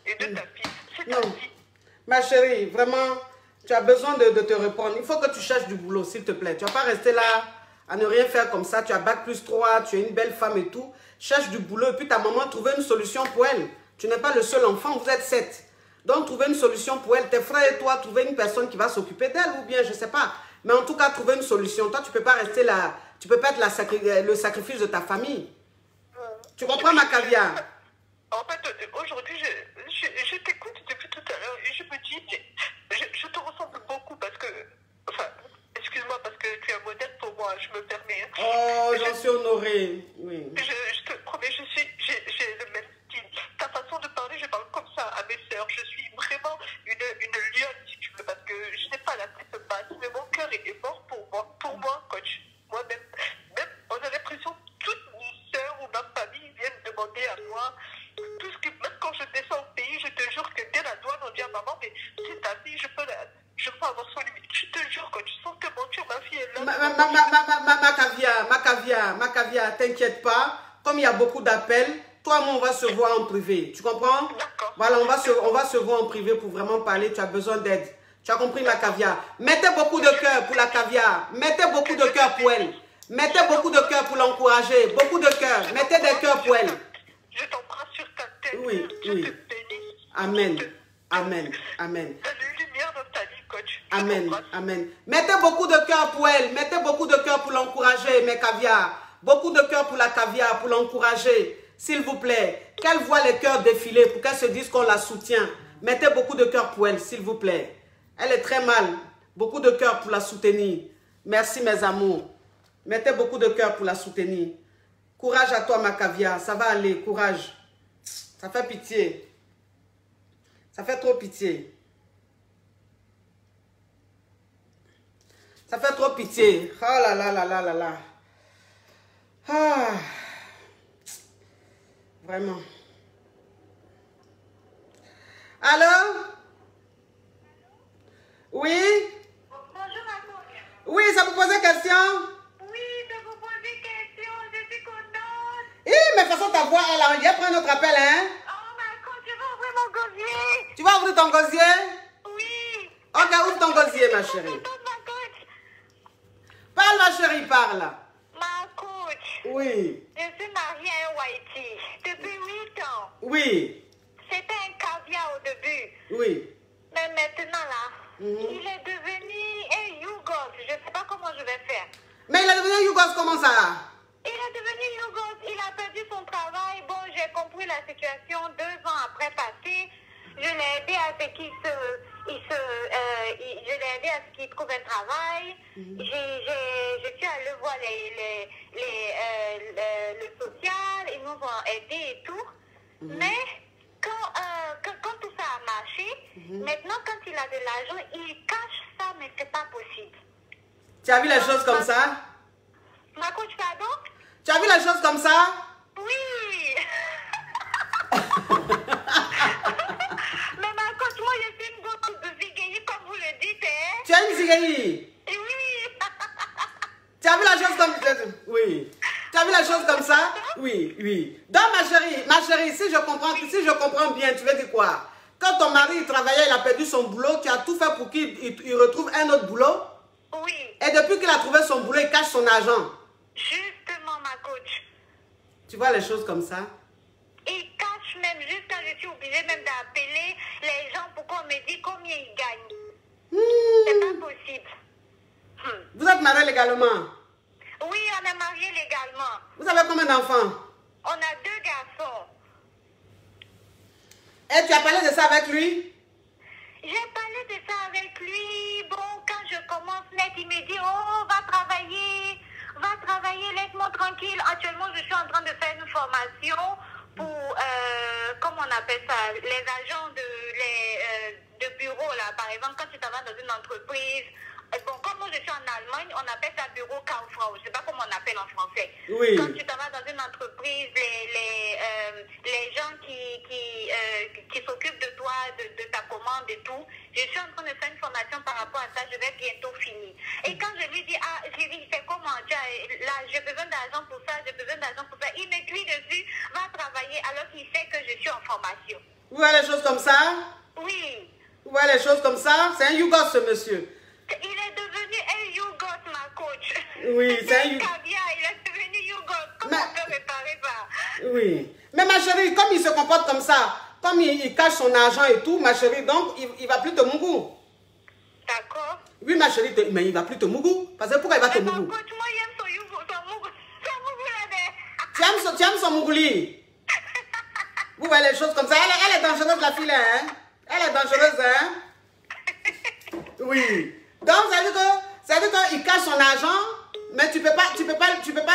et de ta fille. C'est ta vie. Ma chérie, vraiment, tu as besoin de te répondre. Il faut que tu cherches du boulot, s'il te plaît. Tu ne vas pas rester là à ne rien faire comme ça. Tu as bac plus 3, tu es une belle femme et tout. Cherche du boulot et puis ta maman, trouver une solution pour elle. Tu n'es pas le seul enfant, vous êtes 7. Donc, trouver une solution pour elle. Tes frères et toi, trouver une personne qui va s'occuper d'elle ou bien, je ne sais pas. Mais en tout cas, trouver une solution. Toi, tu ne peux pas rester là. Tu ne peux pas être le sacrifice de ta famille. Tu comprends, ma caviar? En fait, aujourd'hui, je t'écoute depuis tout à l'heure et je me dis, je te ressemble beaucoup parce que, enfin, excuse-moi, parce que tu es un modèle pour moi, je me permets. Oh, j'en suis honorée. Oui. Je te promets, j'ai le même style. Ta façon de parler, je parle comme ça à mes sœurs. Je suis vraiment une lionne, si tu veux, parce que je n'ai pas la tête basse, mais mon cœur est mort pour moi, coach. Moi-même. Même, on a l'impression que toutes mes sœurs ou ma famille viennent demander à moi. Tout ce que, même quand je descends au pays, je te jure que dès la douane, on dit à maman, mais c'est ta fille, je peux avoir son limite. Je te jure, quand tu sens te mentir, ma fille est là. Ma caviar, t'inquiète pas. Comme il y a beaucoup d'appels, toi, moi, on va se voir en privé. Tu comprends? D'accord. Voilà, on va se voir en privé pour vraiment parler. Tu as besoin d'aide. Tu as compris, ma caviar? Mettez beaucoup de cœur pour la caviar. Mettez beaucoup de cœur pour elle. Mettez beaucoup de cœur pour l'encourager. Beaucoup de cœur. Mettez des cœurs pour elle. Je t'embrasse sur ta tête. Oui. Je te bénis. Amen. T'as une lumière dans ta vie, coach. Amen. Mettez beaucoup de cœur pour elle. Mettez beaucoup de cœur pour l'encourager, mes caviars. Beaucoup de cœur pour la caviar, pour l'encourager. S'il vous plaît. Qu'elle voit les cœurs défiler pour qu'elle se dise qu'on la soutient. Mettez beaucoup de cœur pour elle, s'il vous plaît. Elle est très mal. Beaucoup de cœur pour la soutenir. Merci, mes amours. Mettez beaucoup de cœur pour la soutenir. Courage à toi, ma caviar. Ça va aller. Courage. Ça fait pitié. Ça fait trop pitié. Ça fait trop pitié. Oh là là là là là là. Ah. Vraiment. Allô? Oui? Bonjour, maman. Oui, ça vous posait question? Oui, je vous pose une question, je suis contente. Mais de toute façon, ta voix, elle a envie. Prends notre appel, hein? Oh, ma coach, je vais ouvrir mon gosier. Tu vas ouvrir ton gosier? Oui. Ok, ouvre ton gosier, ma chérie. Parle, ma chérie, parle. Ma coach. Oui. Je suis mariée à un Whitey depuis 8 ans. Oui. C'était un caviar au début. Oui. Mais maintenant, là, il est devenu un Yougos. Je ne sais pas comment je vais faire. Mais il est devenu Yougos, comment ça? Il est devenu Yougos. Il a perdu son travail. Bon, j'ai compris la situation 2 ans après passer. je l'ai aidé à ce qu'il je l'ai aidé à ce qu'il trouve un travail. Je suis allée voir le social, ils nous ont aidés et tout. Mais quand tout ça a marché, maintenant quand il a de l'argent, il cache ça, mais c'est pas possible. Tu as vu les choses comme ça? Ma coach, pardon? Tu as vu les choses comme ça? Oui. Mais ma coach, moi je suis une grosse de zigueyi, comme vous le dites. Hein? Tu as une zigueyi? Oui. Tu as vu la chose comme ça? Oui. Tu as vu la chose comme ça? Oui, oui. Donc ma chérie, si je comprends bien, tu veux dire quoi? Quand ton mari il travaillait, il a perdu son boulot, tu as tout fait pour qu'il retrouve un autre boulot? Oui. Et depuis qu'il a trouvé son boulot, il cache son argent. Justement, ma coach. Tu vois les choses comme ça? Il cache même, jusqu'à je suis obligée même d'appeler les gens pour qu'on me dise combien ils gagnent. C'est pas possible. Vous êtes mariés légalement? Oui, on est mariés légalement. Vous avez combien d'enfants? On a 2 garçons. Et tu as parlé de ça avec lui? J'ai parlé de ça avec lui. Bon, quand je commence net, il me dit, oh, va travailler, laisse-moi tranquille. Actuellement, je suis en train de faire une formation pour, comment on appelle ça, les agents de bureau, là. Par exemple, quand tu travailles dans une entreprise, bon, comme moi je suis en Allemagne, on appelle ça bureau Kauffrau. Je ne sais pas comment on appelle en français. Oui. Quand tu travailles dans une entreprise, les gens qui s'occupent de toi, de ta commande et tout, je suis en train de faire une formation par rapport à ça, je vais bientôt finir. Et quand je lui dis, ah, je lui dis, c'est comment, là, j'ai besoin d'argent pour ça, j'ai besoin d'argent pour ça, il me crie dessus, va travailler alors qu'il sait que je suis en formation. Vous voyez les choses comme ça? Oui. Vous voyez les choses comme ça? C'est un Yougos, ce monsieur. Il est devenu un Yougos, ma coach. Oui, c'est un Yougos. Il est devenu Yougos. Comment on peut réparer ça? Oui. Mais ma chérie, comme il se comporte comme ça, comme il cache son argent et tout, ma chérie, donc il va plus te mougou. D'accord. Oui, ma chérie, mais il va plus te mougou. Parce que pourquoi il va te Mais mougou? ma coach, moi, j'aime son Yougos, son mougou là. Tu aimes son mougouli? Vous voyez les choses comme ça? Elle est dangereuse, la fille, hein? Elle est dangereuse, hein? Oui. Donc, ça veut dire qu'il cache son argent, mais tu peux pas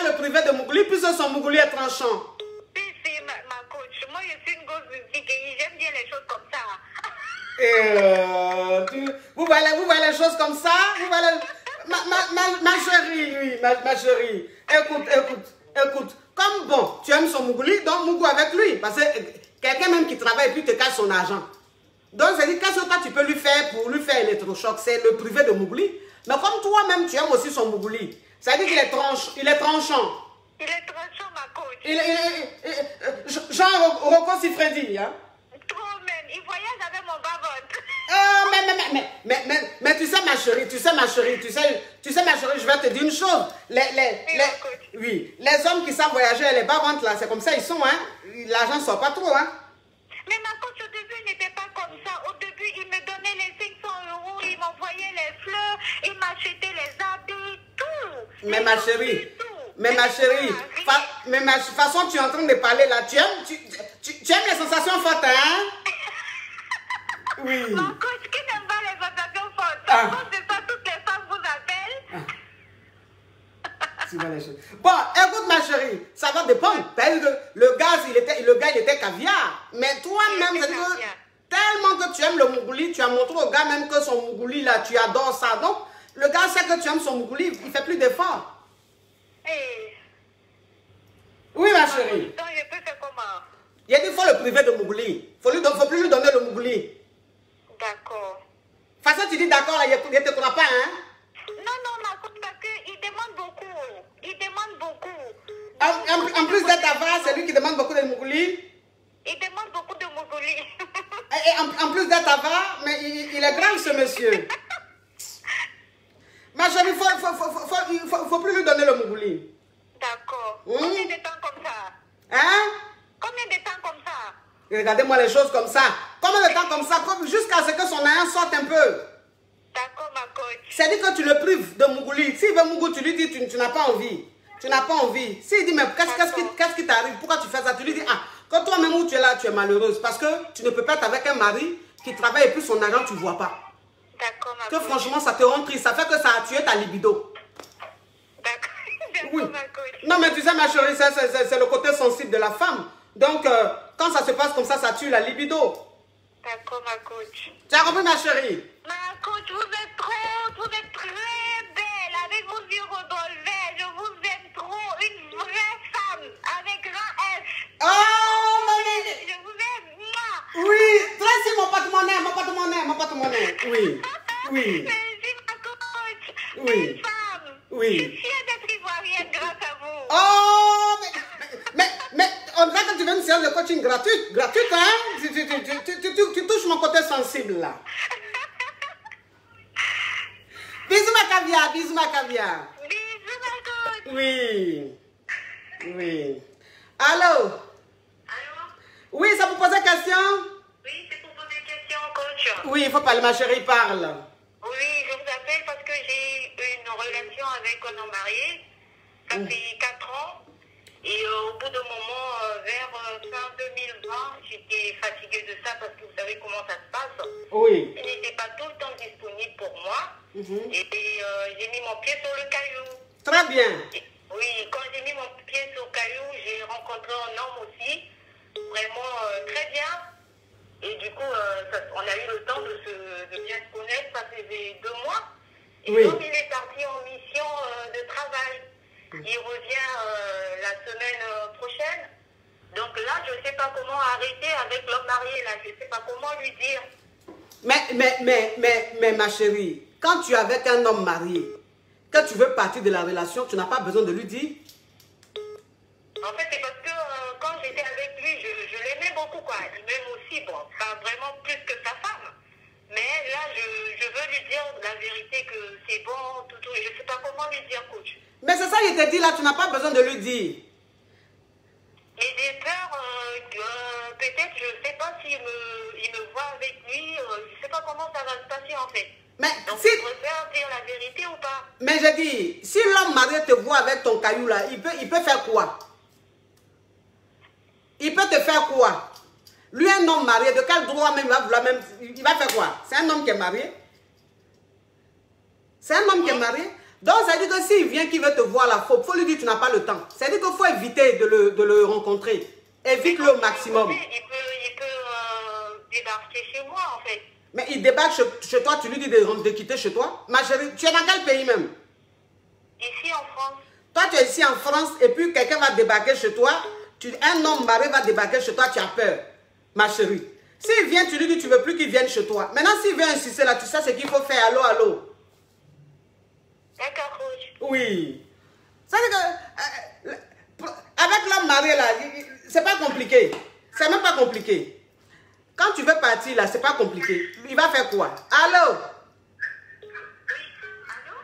le priver de mougouli puisque son mougouli est tranchant. Si, ma coach. Moi, je suis une grosse musique et j'aime bien les choses comme ça. Vous voyez les choses comme ça? Vous voyez ma chérie, oui, ma chérie. Écoute. Comme bon, tu aimes son mougouli, donc mougou avec lui. Parce que quelqu'un même qui travaille et puis te cache son argent. Donc, c'est-à-dire, qu'est-ce que toi, tu peux lui faire pour lui faire électrochoc? C'est le privé de mougouli. Mais comme toi-même, tu aimes aussi son mougouli. C'est-à-dire qu'il est tranchant. Il est tranchant, ma coach. Genre Rocco Siffredi, hein? Trop même. Il voyage avec mon bavot. Mais tu sais, ma chérie, je vais te dire une chose. Les hommes qui savent voyager, les bavantes là, c'est comme ça, ils sont, hein? L'argent ne sort pas trop, hein? Mais ma coach, au début, il n'était pas comme ça. Au début, il me donnait les 500 €, il m'envoyait les fleurs, il m'achetait les habits, tout. Mais ma chérie, de toute façon, tu es en train de parler là. Tu aimes les sensations fortes, hein? Oui. Ma coach, qui n'aime pas les sensations fortes? À cause de ça, toutes les femmes vous appellent. Tu vois les choses. Bon, écoute ma chérie, ça va dépendre. Le gars, il était caviar. Mais toi-même, tellement que tu aimes le mougouli, tu as montré au gars même que son mougouli là, tu adores ça. Donc, le gars sait que tu aimes son mougouli, il fait plus d'efforts. Oui, ma chérie. Donc, je peux faire comment? Il a dit qu'il faut le priver de mougouli. Il ne faut plus lui donner le mougouli. D'accord. De toute façon, tu dis d'accord, il ne te croit pas, hein? Non, ma coach, parce qu'il demande beaucoup. En plus d'être avare, c'est lui qui demande beaucoup de mougouli. Il demande beaucoup de mougouli. Et en plus d'être avare, mais il est grave ce monsieur. Ma chérie, il faut plus lui donner le mougouli. D'accord. Combien de temps comme ça? Hein? Combien de temps comme ça? Regardez-moi les choses comme ça. Combien de temps comme ça? Jusqu'à ce que son argent sorte un peu. D'accord, ma coach. C'est-à-dire que tu le prives de mougouli. S'il veut mougou, tu lui dis tu n'as pas envie. Tu n'as pas envie. S'il dit, mais qu'est-ce qui t'arrive? Pourquoi tu fais ça? Tu lui dis, ah, Quand toi-même où tu es là, tu es malheureuse. Parce que tu ne peux pas être avec un mari qui travaille et puis son argent, tu ne vois pas. D'accord, ma Que coach. franchement, ça te rend triste. Ça fait que ça a tué ta libido. D'accord, Oui. ma coach. Non, mais tu sais, ma chérie, c'est le côté sensible de la femme. Donc, quand ça se passe comme ça tue la libido. D'accord, ma coach. Tu as compris, ma chérie? Ma coach, vous êtes très belle avec vos yeux redolvés. Je vous aime trop. Une vraie femme avec grand F. Oh, mamie! Je vous aime, moi. Oui, Tracy, mon porte-monnaie. Oui, oui, Merci, ma coach. Oui. Belle femme. Oui. Je suis fière d'être ivoirienne grâce à vous. oh, mais on dirait que tu veux une séance de coaching gratuite, hein? Tu touches mon côté sensible, là. Bisous, ma caviar, Bisous, ma coach. Oui, oui. Allô? Allô? Oui, ça vous pose une question? Oui, c'est pour poser une question, coach. Oui, il faut parler, ma chérie, parle. Oui, je vous appelle parce que j'ai une relation avec un homme marié. Ça fait 4 ans. Et au bout d'un moment, vers fin 2020, j'étais fatiguée de ça parce que vous savez comment ça se passe. Oui. Il n'était pas tout le temps disponible pour moi. Mhm. Et j'ai mis mon pied sur le caillou. Très bien. Oui, quand j'ai mis mon pied sur le caillou, j'ai rencontré un homme aussi, vraiment très bien. Et du coup, on a eu le temps de bien se connaître, ça faisait 2 mois. Et Oui. donc, il est parti en mission de travail. Il revient la semaine prochaine. Donc là, je ne sais pas comment arrêter avec l'homme marié, là. Je ne sais pas comment lui dire. Mais ma chérie, quand tu es avec un homme marié, que tu veux partir de la relation, tu n'as pas besoin de lui dire. En fait, c'est parce que quand j'étais avec lui, je l'aimais beaucoup, quoi. Il m'aime aussi, bon, pas vraiment plus que sa femme. Mais là, je veux lui dire la vérité que c'est bon, tout. Je ne sais pas comment lui dire, coach. Mais c'est ça, il te dit là, tu n'as pas besoin de lui dire. Et j'ai peur que peut-être, je ne sais pas s'il me voit avec lui, je ne sais pas comment ça va se passer, en fait. Mais Donc, si, je préfère dire la vérité ou pas? mais je dis, si l'homme marié te voit avec ton caillou là, il peut faire quoi? Il peut te faire quoi? Lui, un homme marié, de quel droit même il va vouloir même... Il va faire quoi? C'est un homme qui est marié? C'est un homme qui est marié? Donc, ça veut dire que s'il vient, qu'il veut te voir là, faut lui dire que tu n'as pas le temps. Ça veut dire qu'il faut éviter de le rencontrer. Évite-le au maximum. Il peut débarquer chez moi, en fait. Mais il débarque chez toi, tu lui dis de quitter chez toi. Ma chérie, tu es dans quel pays même? Ici, en France. Toi, tu es ici en France et puis quelqu'un va débarquer chez toi. Un homme marié va débarquer chez toi, tu as peur. Ma chérie. S'il vient, tu lui dis tu ne veux plus qu'il vienne chez toi. Maintenant, s'il vient insister là, tu sais ce qu'il faut faire. Allô, allô. D'accord, coach. Oui. Ça veut dire que avec l'homme marié là, c'est pas compliqué. C'est même pas compliqué. Quand tu veux partir là, c'est pas compliqué. Il va faire quoi? Allô? Allô?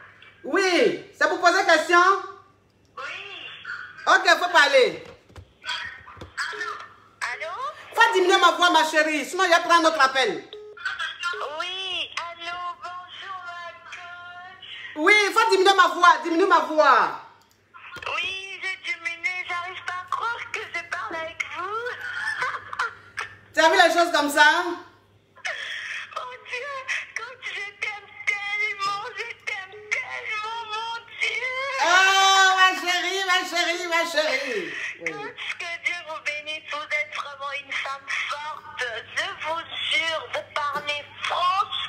Oui. C'est pour poser question? Oui. Ok, faut parler. Allô? Faut diminuer ma voix, ma chérie. Sinon, il va prendre notre appel. Oui, allô, bonjour, ma coach. Oui, faut diminuer ma voix. Diminue ma voix. Oui, j'ai diminué, j'arrive pas à croire que je parle avec vous. Tu as vu les choses comme ça? Oh Dieu, coach, je t'aime tellement, mon Dieu. Oh, ma chérie, ma chérie, ma chérie. Oui. Coach, que Dieu vous bénisse, vous êtes vraiment une femme forte. Je vous jure, vous parlez France.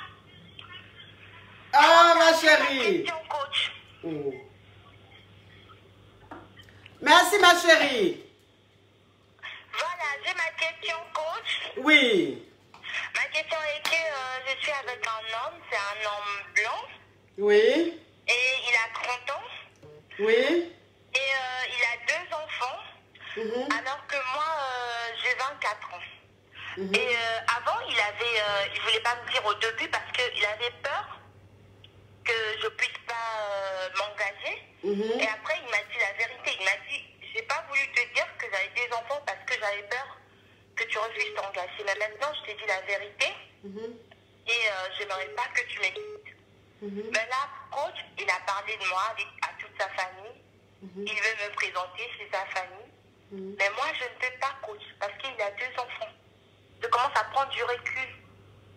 Oh, ma Ma chérie. question, coach. Mm. Merci, ma chérie. Voilà, j'ai ma question, coach. Oui. Ma question est que je suis avec un homme, c'est un homme blanc, Oui. et il a 30 ans, Oui. et il a 2 enfants, Mhm. alors que moi, j'ai 24 ans. Mhm. Et avant, il voulait pas me dire au début parce qu'il avait peur que je puisse pas m'engager. Mhm. Et après, il m'a dit la vérité. Il m'a dit, j'ai pas voulu te dire que j'avais des enfants parce que j'avais peur que tu refuses t'engager. Mais maintenant, je t'ai dit la vérité Mhm. et j'aimerais pas que tu m'écoutes. Mhm. Mais là, coach, il a parlé de moi à toute sa famille. Mhm. Il veut me présenter chez sa famille. Mais moi, je ne peux pas, coach, parce qu'il a 2 enfants. Je commence à prendre du recul.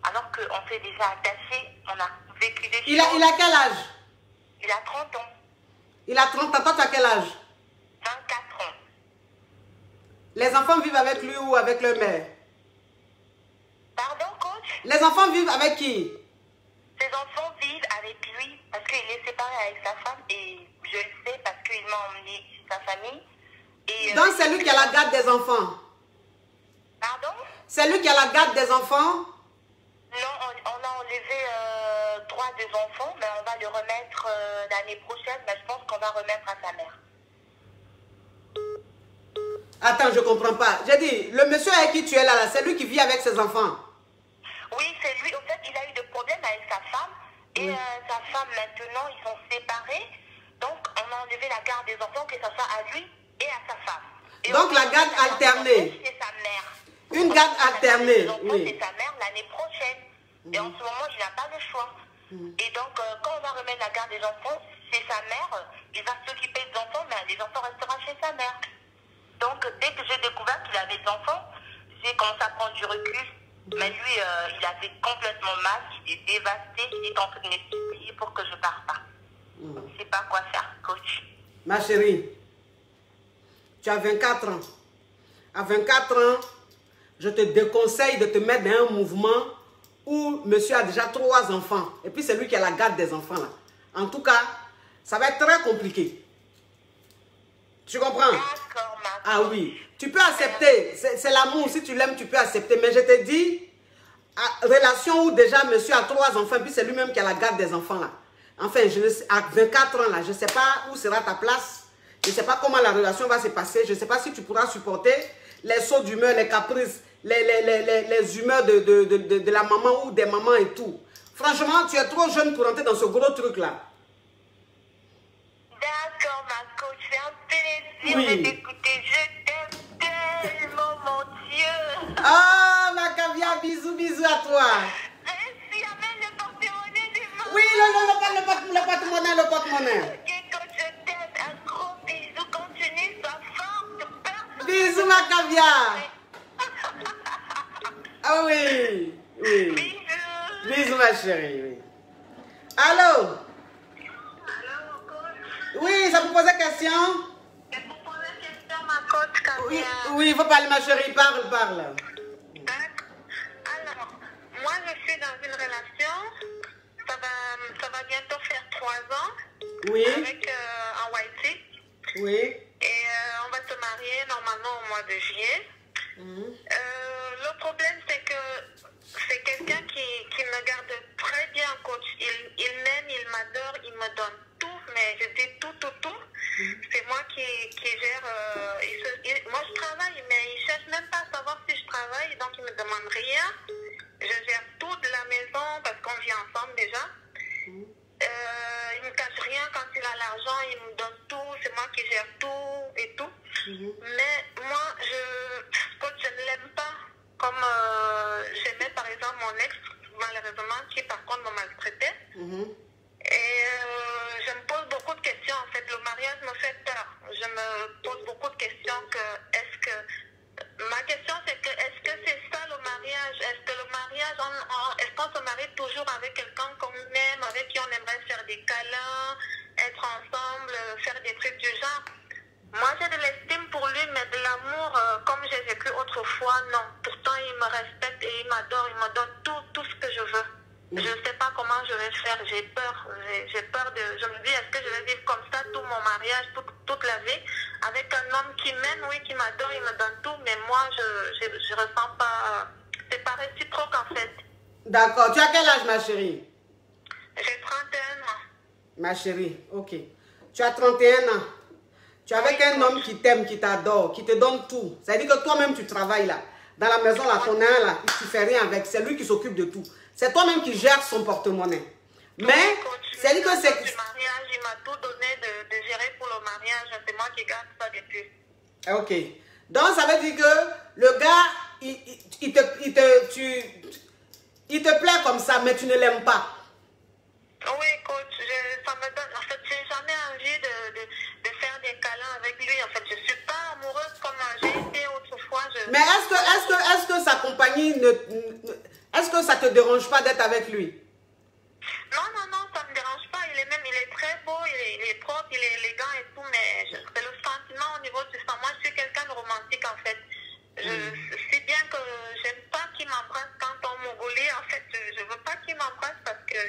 Alors qu'on s'est déjà attaché, on a vécu des choses. Il a quel âge? Il a 30 ans. Il a 30 ans. Toi, tu as quel âge? 24 ans. Les enfants vivent avec lui ou avec leur mère? Pardon, coach? Les enfants vivent avec qui? Ses enfants vivent avec lui parce qu'il est séparé avec sa femme et je le sais parce qu'il m'a emmené chez sa famille. Et, donc c'est lui qui a la garde des enfants? Pardon? C'est lui qui a la garde des enfants? Non, on a enlevé 3 des enfants, mais on va le remettre l'année prochaine, mais je pense qu'on va remettre à sa mère. Attends, je comprends pas. J'ai dit, le monsieur avec qui tu es là, c'est lui qui vit avec ses enfants? Oui, c'est lui. En fait, il a eu des problèmes avec sa femme. Et sa femme, maintenant, ils sont séparés. Donc, on a enlevé la garde des enfants, que ce soit à lui et à sa femme. Et donc, la garde alternée. C'est sa mère. Une garde alternée, oui. C'est sa mère l'année prochaine. Et en ce moment, il n'a pas le choix. Et donc, quand on va remettre la garde des enfants, c'est sa mère. Il va s'occuper des enfants, mais les enfants resteront chez sa mère. Donc, dès que j'ai découvert qu'il avait des enfants, j'ai commencé à prendre du recul. Mais lui, il avait complètement mal, il est dévasté, il est en train de m'expliquer pour que je ne parte pas. Je ne sais pas quoi faire, coach. Ma chérie, tu as 24 ans. À 24 ans, je te déconseille de te mettre dans un mouvement où monsieur a déjà 3 enfants. Et puis c'est lui qui a la garde des enfants là. En tout cas, ça va être très compliqué. Tu comprends? D'accord, ma Ah oui. Tu peux accepter. C'est l'amour. Si tu l'aimes, tu peux accepter. Mais je te dis, relation où déjà monsieur a 3 enfants, puis c'est lui-même qui a la garde des enfants là. Enfin, à 24 ans là, je ne sais pas où sera ta place. Je ne sais pas comment la relation va se passer. Je ne sais pas si tu pourras supporter les sauts d'humeur, les caprices, les humeurs de la maman ou des mamans et tout. Franchement, tu es trop jeune pour entrer dans ce gros truc là. D'accord, ma coach, c'est un plaisir de t'écouter. Je t'aime tellement, mon Dieu. Ah, ma caviar, bisous, bisous à toi. Merci, amène le porte-monnaie des mains. Oui, le porte-monnaie. Ok, coach, je t'aime. Un gros bisou. Continue, sois forte. Bisous, ma caviar. Ah oui, oui. Bisous. Bisous, ma chérie, oui. Allô? Oui, ça vous pose une question? Et pour poser une question, ma coach, Oui, oui, il faut parler, ma chérie. Parle. Alors, moi, je suis dans une relation. Ça va bientôt faire 3 ans. Oui. Avec un YT. Oui. Et on va se marier normalement au mois de juillet. Le problème, c'est que c'est quelqu'un qui me garde très bien, coach. Il m'aime, il m'adore, il me donne tout, mais je dis tout. C'est moi qui gère. Moi, je travaille, mais il ne cherche même pas à savoir si je travaille, donc il ne me demande rien. Je gère tout de la maison parce qu'on vit ensemble déjà. Il ne me cache rien quand il a l'argent, il me donne tout, c'est moi qui gère tout et tout. Mais moi, je ne l'aime pas comme j'aimais par exemple mon ex, malheureusement, qui par contre me maltraitait. Et je me pose beaucoup de questions en fait. Le mariage me fait peur. Je me pose beaucoup de questions ma question c'est que est-ce que c'est ça le mariage? Est-ce que le mariage, est-ce qu'on se marie toujours avec quelqu'un qu'on aime, avec qui on aimerait faire des câlins, être ensemble, faire des trucs du genre? Moi j'ai de l'estime pour lui, mais de l'amour comme j'ai vécu autrefois, non. Pourtant il me respecte et il m'adore, il me donne tout ce que je veux. Je ne sais pas comment je vais faire, j'ai peur. J'ai peur je me dis, est-ce que je vais vivre comme ça tout mon mariage, toute la vie, avec un homme qui m'aime, oui, qui m'adore, il me donne tout, mais moi, je ressens pas, c'est pas réciproque en fait. D'accord. Tu as quel âge, ma chérie? J'ai 31 ans. Ma chérie, ok. Tu as 31 ans. Tu es avec un homme qui t'aime, qui t'adore, qui te donne tout. Ça veut dire que toi-même, tu travailles là. Dans la maison, là, ton un là, tu ne fais rien avec. C'est lui qui s'occupe de tout. C'est toi-même qui gères son porte-monnaie. Mais, c'est dit que c'est... Du mariage, il m'a tout donné de gérer pour le mariage. C'est moi qui garde ça depuis. Ok. Donc, ça veut dire que le gars, il te plaît comme ça, mais tu ne l'aimes pas. Oui, coach. Ça me donne... En fait, j'ai jamais envie de faire des câlins avec lui. En fait, je ne suis pas amoureuse comme Mais est-ce que sa compagnie est-ce que ça te dérange pas d'être avec lui? Non, ça me dérange pas. Il est très beau, il est propre, il est élégant et tout, mais c'est le sentiment au niveau du sang. Moi, je suis quelqu'un de romantique en fait. Je sais bien que j'aime pas qu'il m'embrasse quand on Mongolie. En fait, je veux pas qu'il m'embrasse parce que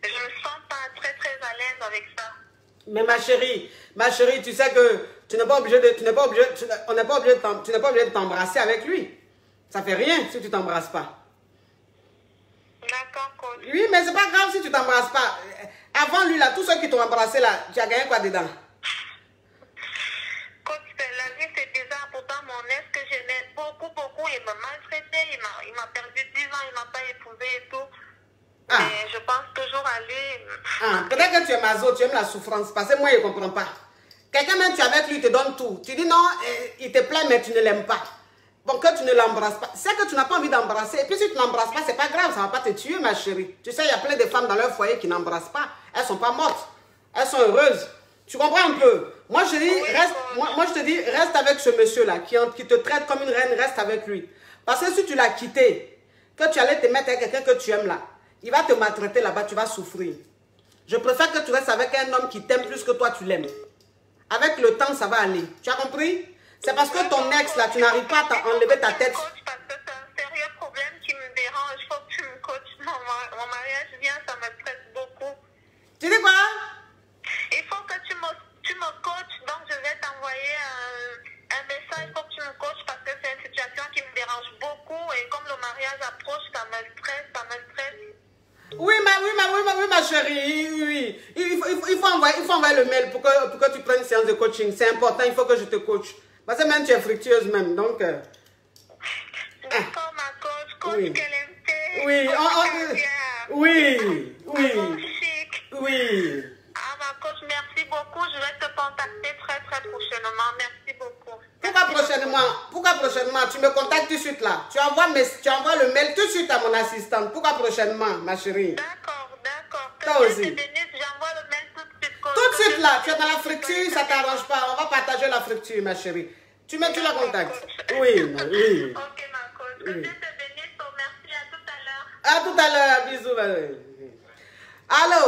je me sens pas très à l'aise avec ça. Mais ma chérie, tu sais que tu n'es pas obligé de t'embrasser avec lui. Ça fait rien si tu t'embrasses pas. D'accord, coach. Oui, mais c'est pas grave si tu t'embrasses pas. Avant lui là, tous ceux qui t'ont embrassé là, tu as gagné quoi dedans? Coach, la vie c'est bizarre. Pourtant, mon ex que j'aimais beaucoup, il m'a maltraité. Il m'a perdu 10 ans, il m'a pas épousé et tout. Mais je pense toujours à lui. Peut-être que tu es maso, tu aimes la souffrance. Parce que moi, je ne comprends pas. Quelqu'un, même tu es avec lui, il te donne tout. Tu dis non, il te plaît, mais tu ne l'aimes pas. Bon, que tu ne l'embrasses pas. C'est que tu n'as pas envie d'embrasser. Et puis si tu n'embrasses pas, c'est pas grave, ça ne va pas te tuer, ma chérie. Tu sais, il y a plein de femmes dans leur foyer qui n'embrassent pas. Elles ne sont pas mortes. Elles sont heureuses. Tu comprends un peu? Moi, je te dis, reste avec ce monsieur-là qui te traite comme une reine, reste avec lui. Parce que si tu l'as quitté, que tu allais te mettre avec quelqu'un que tu aimes là, il va te maltraiter là-bas, tu vas souffrir. Je préfère que tu restes avec un homme qui t'aime plus que toi, tu l'aimes. Avec le temps, ça va aller. Tu as compris? C'est parce que ton ex, là, tu n'arrives pas à enlever ta tête. Parce que c'est un sérieux problème qui me dérange. Il faut que tu me coaches. Mon mariage vient, ça me stresse beaucoup. Tu dis quoi? Il faut que tu me coaches. Donc, je vais t'envoyer un message. Il faut que tu me coaches parce que c'est une situation qui me dérange beaucoup. Et comme le mariage approche, ça me stresse. Oui, ma chérie, oui. Il faut envoyer le mail pour que tu prennes une séance de coaching. C'est important, il faut que je te coach. Parce que même tu es fructueuse même, donc... D'accord, ma coach, oui. qu'elle aime. Oui. Ma coach, merci beaucoup. Je vais te contacter très prochainement. Merci beaucoup. Pourquoi prochainement? Tu me contactes tout de suite là. Tu envoies le mail tout de suite à mon assistante. Pourquoi prochainement, ma chérie? D'accord. Toi aussi. J'envoie le mail tout de suite. Tout de suite là. Tu es dans la fructure, ça ne t'arrange pas. On va partager la fructure, ma chérie. Tu la contactes. Oui. Ok, ma coach. Que Dieu te bénisse. Merci. À tout à l'heure. À tout à l'heure. Bisous. Allô?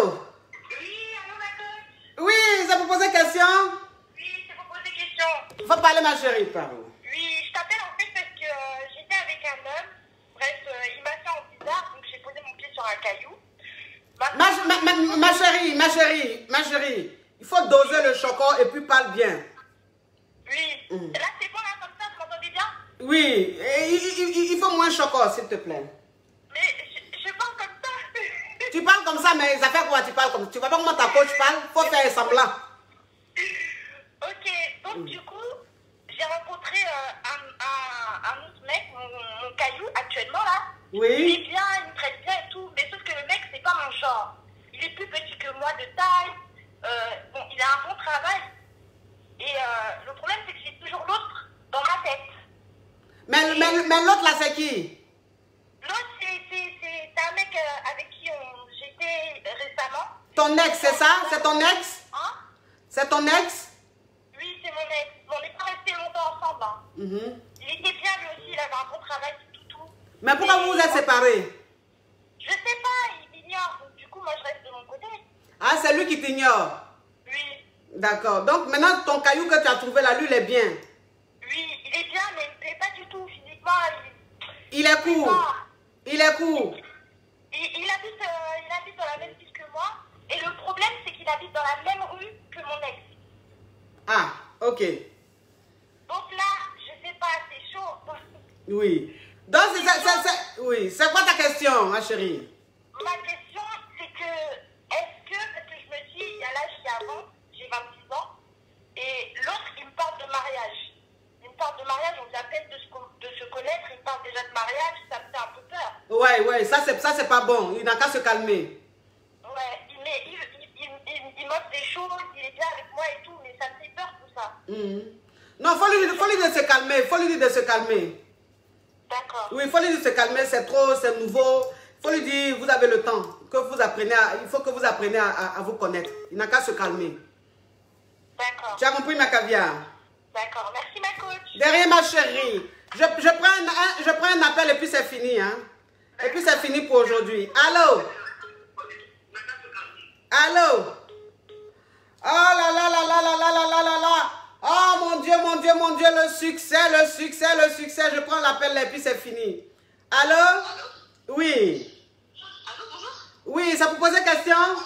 Oui, allô, ma coach. Oui, ça vous poser question? Oui, c'est pour poser question. Il faut parler, ma chérie, parle. Oui, je t'appelle en fait parce que j'étais avec un homme. Bref, il m'a fait en bizarre, donc j'ai posé mon pied sur un caillou. Ma chérie, il faut doser le chocolat et puis parle bien. Oui. Là, c'est bon, là, comme ça, vous m'entendez bien? Oui, il faut moins chocolat, s'il te plaît. Mais je parle comme ça. Tu parles comme ça, mais ça fait quoi? Tu parles comme ça? Tu vois pas comment ta coach parle? Il faut faire semblant. Ok, donc du coup, j'ai rencontré un autre mec, mon caillou, actuellement là. Oui. Il est bien, il me traite bien et tout, mais sauf que le mec, c'est pas mon genre. Il est plus petit que moi de taille. Bon, il a un bon travail. Et le problème, c'est que j'ai toujours l'autre dans ma tête. Mais l'autre là, c'est qui? L'autre, c'est un mec avec qui j'étais récemment. Ton ex, c'est ça? C'est ton ex? Hein? C'est ton ex? Oui, c'est mon ex. On n'est pas restés longtemps ensemble. Hein. Il était bien, lui aussi, il avait un bon travail, tout. Mais pourquoi vous vous êtes séparés? Je sais pas, il m'ignore. Donc, du coup, moi, je reste de mon côté. Ah, c'est lui qui t'ignore? Oui. D'accord. Donc, maintenant, ton caillou que tu as trouvé là, lui, il est bien? Oui, il est bien, mais il ne plaît pas du tout physiquement. Il est court? Il est court? Il habite dans la même ville que moi. Et le problème, c'est qu'il habite dans la même rue que mon ex. Ah, ok. Donc là, je sais pas, c'est chaud. Oui. Donc, oui. C'est quoi ta question, ma chérie? Ma question, c'est que, parce que je me dis, il y a l'âge qui avance, j'ai 26 ans, et l'autre, il me parle de mariage. On vient à peine de se connaître, il me parle déjà de mariage, ça me fait un peu peur. Ouais, ça c'est pas bon, il n'a qu'à se calmer. Ouais, il m'offre des choses, il est bien avec moi et tout, mais ça me fait peur tout ça. Non, faut lui dire de se calmer, D'accord. Oui, il faut lui dire de se calmer, c'est trop, c'est nouveau. Il faut lui dire, vous avez le temps, il faut que vous appreniez à vous connaître. Il n'a qu'à se calmer. D'accord. Tu as compris, ma caviar? D'accord, merci ma coach. Derrière ma chérie, Je prends un appel et puis c'est fini. Hein? Et puis c'est fini pour aujourd'hui. Allô? Allô? Oh là là là là là là là là là là. Oh mon Dieu, mon Dieu, mon Dieu, le succès, le succès, le succès. Je prends l'appel et puis c'est fini. Allô? Oui. Allô, bonjour. Oui, ça vous posait question? Non,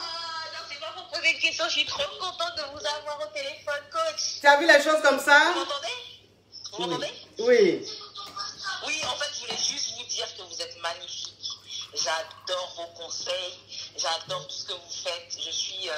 c'est pas pour poser une question. Je suis trop contente de vous avoir au téléphone, coach. Tu as vu les choses comme ça? Vous m'entendez? Vous m'entendez? Oui. Oui, en fait, je voulais juste vous dire que vous êtes magnifique. J'adore vos conseils. J'adore tout ce que vous faites. Je suis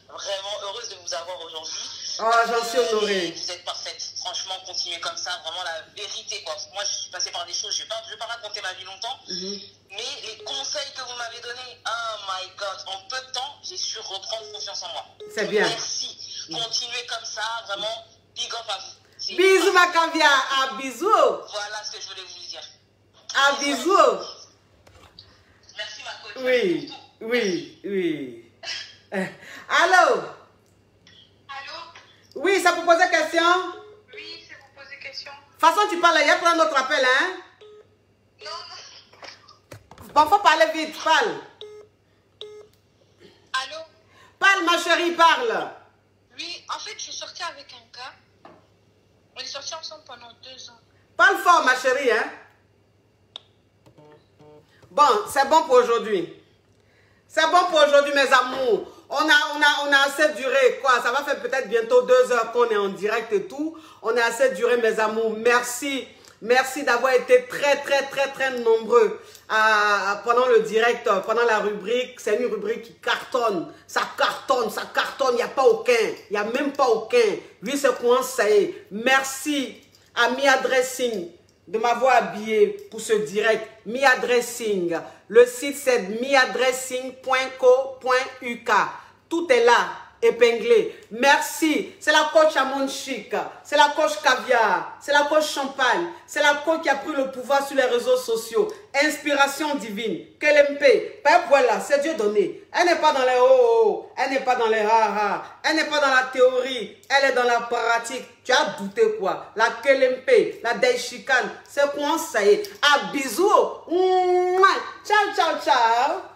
vraiment heureuse de vous avoir aujourd'hui. Oh, j'en suis honorée. Vous êtes parfaite. Franchement, continuez comme ça. Vraiment la vérité, quoi. Moi, je suis passée par des choses. Je vais pas raconter ma vie longtemps. Mais les conseils que vous m'avez donnés, oh my God, en peu de temps, j'ai su reprendre confiance en moi. C'est bien. Merci. Continuez comme ça. Vraiment, big up à vous. Bisous, ma caviar. Ah, bisous. Voilà ce que je voulais vous dire. Ah, bisous. Merci, ma coach. Oui, oui, oui. Allô? Allô? Oui, ça vous posait question? Oui, c'est vous poser question. De toute façon, tu parles, il y a plein d'autres appels, hein? Non, non. Bon, faut parler vite, parle. Allô? Parle, ma chérie, parle. Oui, en fait, je suis sortie avec un gars. On est sortis ensemble pendant 2 ans. Parle fort, ma chérie, hein? Bon, c'est bon pour aujourd'hui. C'est bon pour aujourd'hui, mes amours. On a assez duré, quoi. Ça va faire peut-être bientôt 2 heures qu'on est en direct et tout. On a assez duré, mes amours. Merci. Merci d'avoir été très, très, très, très nombreux pendant le direct, pendant la rubrique. C'est une rubrique qui cartonne. Ça cartonne, ça cartonne. Il n'y a pas aucun. Il n'y a même pas aucun. Lui, c'est comment ça y est. Merci à Mia Dressing de m'avoir habillé pour ce direct. Mia Dressing. Le site, c'est miadressing.co.uk. Tout est là, épinglé. Merci. C'est la coach à mon chic. C'est la coach caviar. C'est la coach champagne. C'est la coach qui a pris le pouvoir sur les réseaux sociaux. Inspiration divine. Kelempe. Voilà, c'est Dieu donné. Elle n'est pas dans les oh. Elle n'est pas dans les ha. Elle n'est pas dans la théorie. Elle est dans la pratique. Tu as douté quoi? La Kelempe, la Daishikan. C'est quoi ça y est? Ah, bisous. Ciao, ciao, ciao.